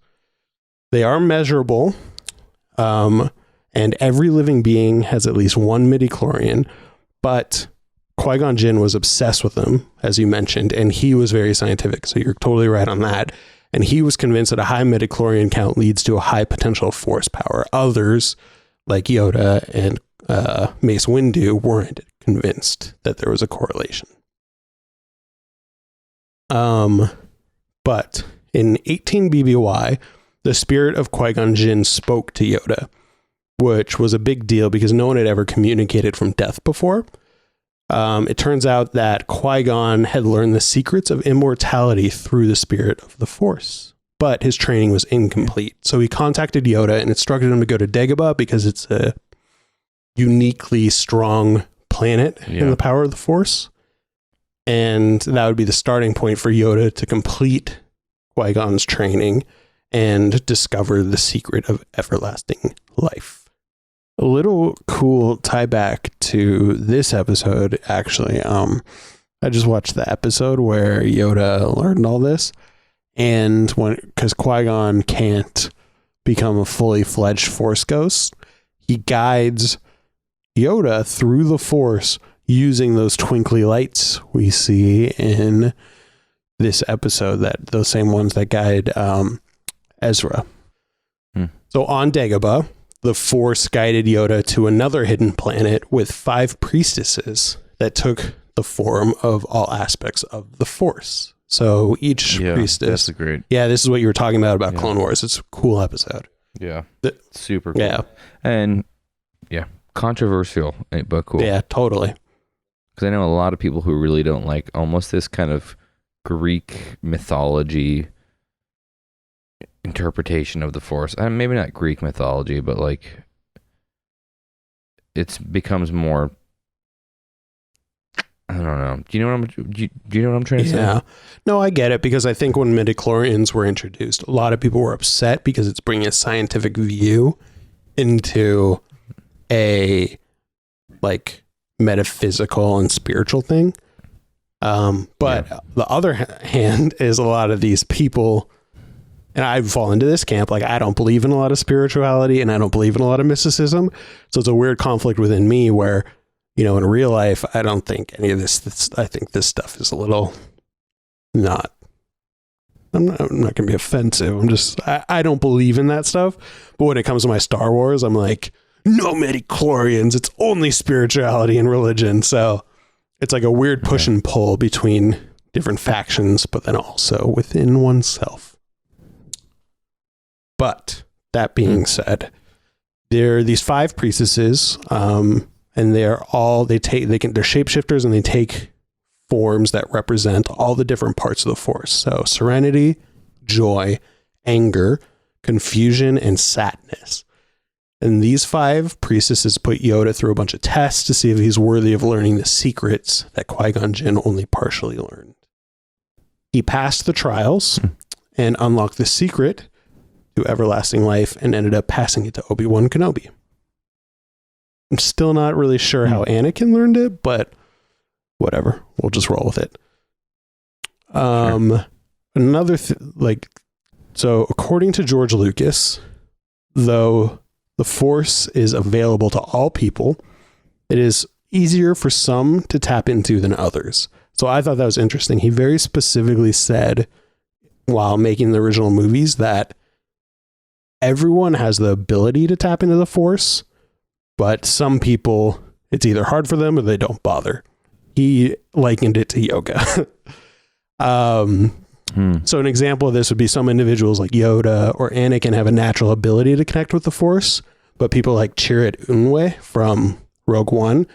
They are measurable, and every living being has at least one midichlorian, but Qui-Gon Jinn was obsessed with them, as you mentioned, and he was very scientific, so you're totally right on that. And he was convinced that a high midichlorian count leads to a high potential Force power. Others, like Yoda and Mace Windu, weren't convinced that there was a correlation. But in 18 BBY, the spirit of Qui-Gon Jinn spoke to Yoda, which was a big deal because no one had ever communicated from death before. It turns out that Qui-Gon had learned the secrets of immortality through the spirit of the Force, but his training was incomplete. So he contacted Yoda and instructed him to go to Dagobah because it's a uniquely strong planet in the power of the Force. And that would be the starting point for Yoda to complete Qui-Gon's training and discover the secret of everlasting life. A little cool tie back to this episode, actually. I just watched the episode where Yoda learned all this, and because Qui-Gon can't become a fully fledged Force ghost, he guides Yoda through the Force using those twinkly lights we see in this episode, those same ones that guide Ezra. So on Dagobah, the Force guided Yoda to another hidden planet with 5 priestesses that took the form of all aspects of the Force. So each priestess. That's great. Yeah, this is what you were talking about Clone Wars. It's a cool episode. Yeah. Super cool. Yeah. And controversial, but cool. Yeah, totally. Because I know a lot of people who really don't like almost this kind of Greek mythology interpretation of the Force. Maybe not Greek mythology, but like it becomes more. I don't know. Do you know what I'm trying to say? Yeah. No, I get it, because I think when midichlorians were introduced, a lot of people were upset because it's bringing a scientific view into a like metaphysical and spiritual thing. But the other hand is a lot of these people, and I fall into this camp, like I don't believe in a lot of spirituality and I don't believe in a lot of mysticism. So it's a weird conflict within me where, you know, in real life, I don't think any of this, I think this stuff is a little not, I'm not going to be offensive. I don't believe in that stuff. But when it comes to my Star Wars, I'm like, no midichlorians. It's only spirituality and religion. So it's like a weird push and pull between different factions, but then also within oneself. But that being said, there are these 5 priestesses, and they're shapeshifters, and they take forms that represent all the different parts of the Force. So serenity, joy, anger, confusion, and sadness. And these 5 priestesses put Yoda through a bunch of tests to see if he's worthy of learning the secrets that Qui-Gon Jinn only partially learned. He passed the trials and unlocked the secret to everlasting life and ended up passing it to Obi-Wan Kenobi. I'm still not really sure how Anakin learned it, but whatever. We'll just roll with it. Another so according to George Lucas, though the Force is available to all people, it is easier for some to tap into than others. So I thought that was interesting. He very specifically said while making the original movies that everyone has the ability to tap into the Force, but some people, it's either hard for them or they don't bother. He likened it to yoga. So an example of this would be some individuals like Yoda or Anakin have a natural ability to connect with the Force, but people like Chirrut Unwe from Rogue One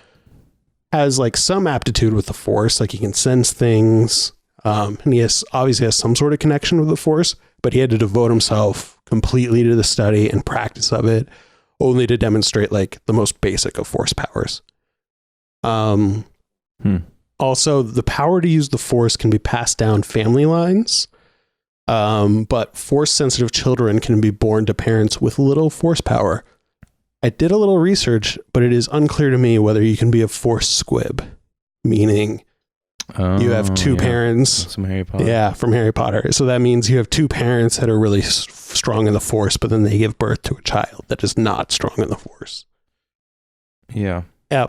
has like some aptitude with the Force, like he can sense things, and he obviously has some sort of connection with the Force, but he had to devote himself completely to the study and practice of it, only to demonstrate like the most basic of Force powers. Also, the power to use the Force can be passed down family lines, but Force-sensitive children can be born to parents with little Force power. I did a little research, but it is unclear to me whether you can be a Force squib, meaning you have 2 parents. From Harry Potter. Yeah, from Harry Potter. So that means you have 2 parents that are really strong in the Force, but then they give birth to a child that is not strong in the Force. Yeah. Yeah.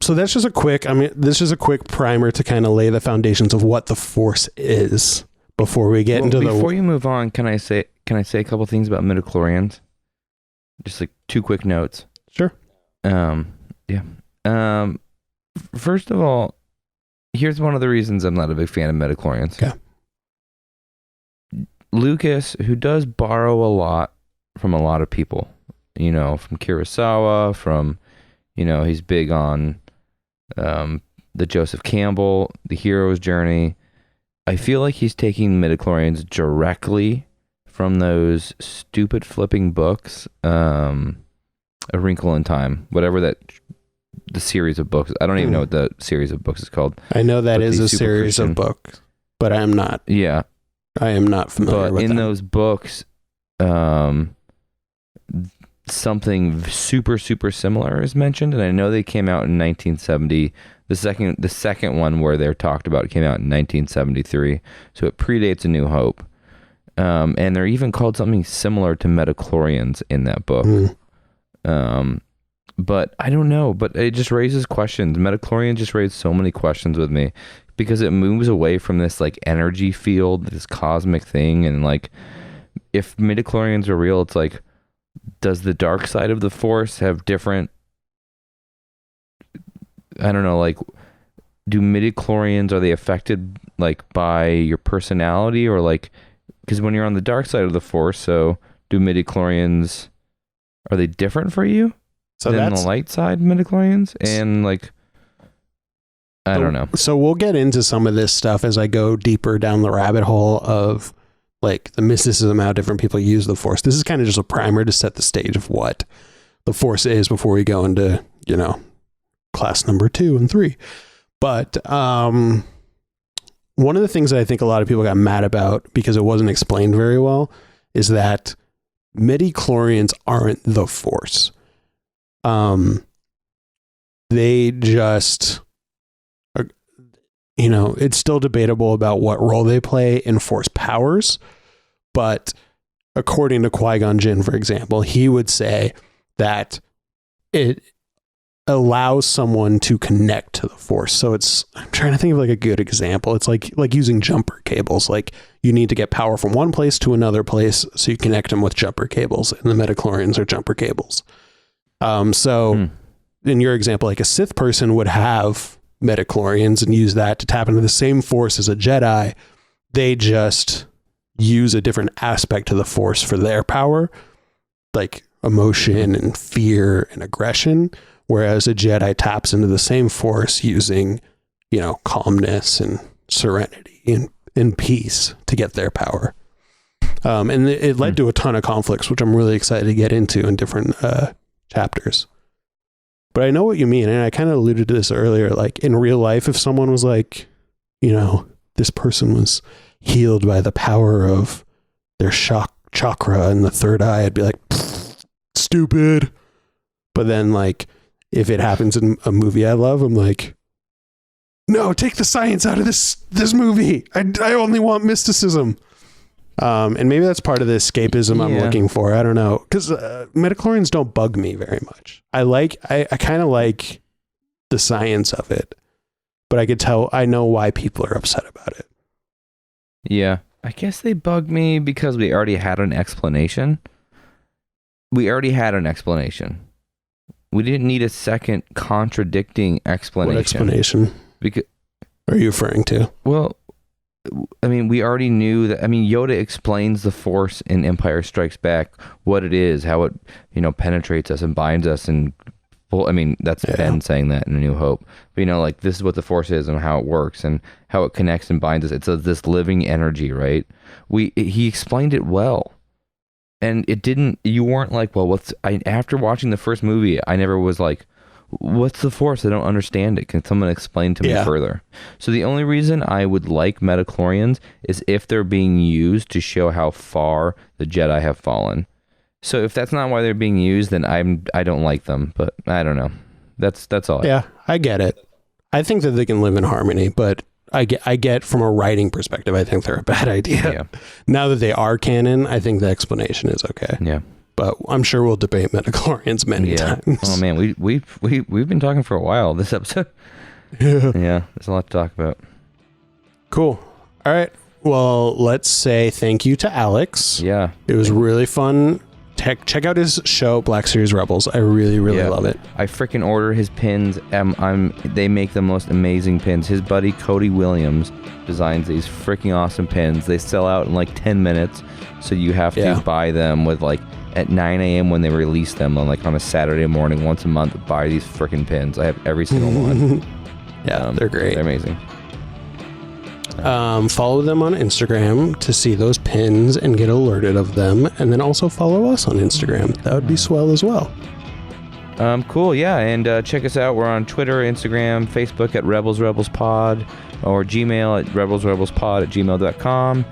So that's just this is a quick primer to kind of lay the foundations of what the Force is before we get into before you move on, can I say a couple things about midichlorians? Just like 2 quick notes. Sure. First of all, here's one of the reasons I'm not a big fan of midichlorians. Okay. Lucas, who does borrow a lot from a lot of people, you know, from Kurosawa, from, you know, he's big on the Joseph Campbell, The Hero's Journey. I feel like he's taking midichlorians directly from those stupid flipping books, A Wrinkle in Time, whatever the series of books. I don't even know what the series of books is called. I know that is a series of books, but I am not. Yeah. I am not familiar with in them. those books, something super, super similar is mentioned, and I know they came out in 1970. The second one where they're talked about came out in 1973, so it predates A New Hope. And they're even called something similar to midichlorians in that book. But I don't know, but it just raises questions. Midichlorians just raise so many questions with me because it moves away from this like energy field, this cosmic thing, and like if midichlorians are real, it's like, does the dark side of the Force have different, I don't know, like, do midichlorians, are they affected like by your personality, or like, because when you're on the dark side of the Force, so do midichlorians, are they different for you than the light side midichlorians? And like, I don't know. So we'll get into some of this stuff as I go deeper down the rabbit hole of like the mysticism, how different people use the Force. This is kind of just a primer to set the stage of what the Force is before we go into, class number 2 and 3. But one of the things that I think a lot of people got mad about because it wasn't explained very well is that midichlorians aren't the Force. They just are, it's still debatable about what role they play in Force powers, but according to Qui-Gon Jinn, for example, he would say that it allows someone to connect to the Force. So I'm trying to think of like a good example. It's like using jumper cables. Like you need to get power from one place to another place, so you connect them with jumper cables, and the midichlorians are jumper cables. In your example, like a Sith person would have midichlorians and use that to tap into the same Force as a Jedi. They just use a different aspect to the Force for their power, like emotion and fear and aggression, whereas a Jedi taps into the same Force using, calmness and serenity and peace to get their power. And it led to a ton of conflicts, which I'm really excited to get into in different chapters. But I know what you mean, and I kind of alluded to this earlier. Like in real life, if someone was like, this person was healed by the power of their chakra in the third eye, I'd be like, stupid. But then, like, if it happens in a movie I love, I'm like, no, take the science out of this movie. I only want mysticism. And maybe that's part of the escapism I'm looking for. I don't know. Because midichlorians don't bug me very much. I kind of like the science of it, but I know why people are upset about it. Yeah. I guess they bug me because we already had an explanation. We didn't need a second contradicting explanation. What explanation are you referring to? Well, I mean, we already knew that. I mean, Yoda explains the Force in Empire Strikes Back, what it is, how it, penetrates us and binds us. And, well, I mean, that's Ben saying that in A New Hope. But, like, this is what the Force is and how it works and how it connects and binds us. It's this living energy, right? He explained it well. And you weren't like, well, after watching the first movie, I never was like, what's the Force? I don't understand it. Can someone explain to me further? So the only reason I would like midichlorians is if they're being used to show how far the Jedi have fallen. So if that's not why they're being used, then I don't like them. But I don't know. That's all. Yeah, I get it. I think that they can live in harmony, but I get from a writing perspective, I think they're a bad idea. Yeah. Now that they are canon, I think the explanation is okay. Yeah. But I'm sure we'll debate midichlorians many times. Oh man, we've been talking for a while this episode. Yeah, there's a lot to talk about. Cool. All right. Well, let's say thank you to Alex. Yeah. It was really fun. Check out his show, Black Series Rebels. I really, really love it. I freaking order his pins. They make the most amazing pins. His buddy Cody Williams designs these freaking awesome pins. They sell out in like 10 minutes, so you have to buy them with like at 9 a.m. when they release them on a Saturday morning once a month. Buy these freaking pins. I have every single one. They're great. They're amazing. Follow them on Instagram to see those pins and get alerted of them, and then also follow us on Instagram. That would be swell as well. Cool, yeah, and check us out. We're on Twitter, Instagram, Facebook at RebelsRebelsPod, or Gmail at RebelsRebelsPod@gmail.com.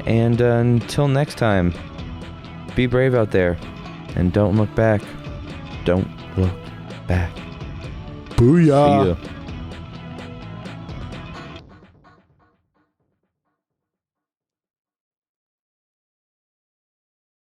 And until next time, be brave out there, and don't look back. Don't look back. Booyah. See ya.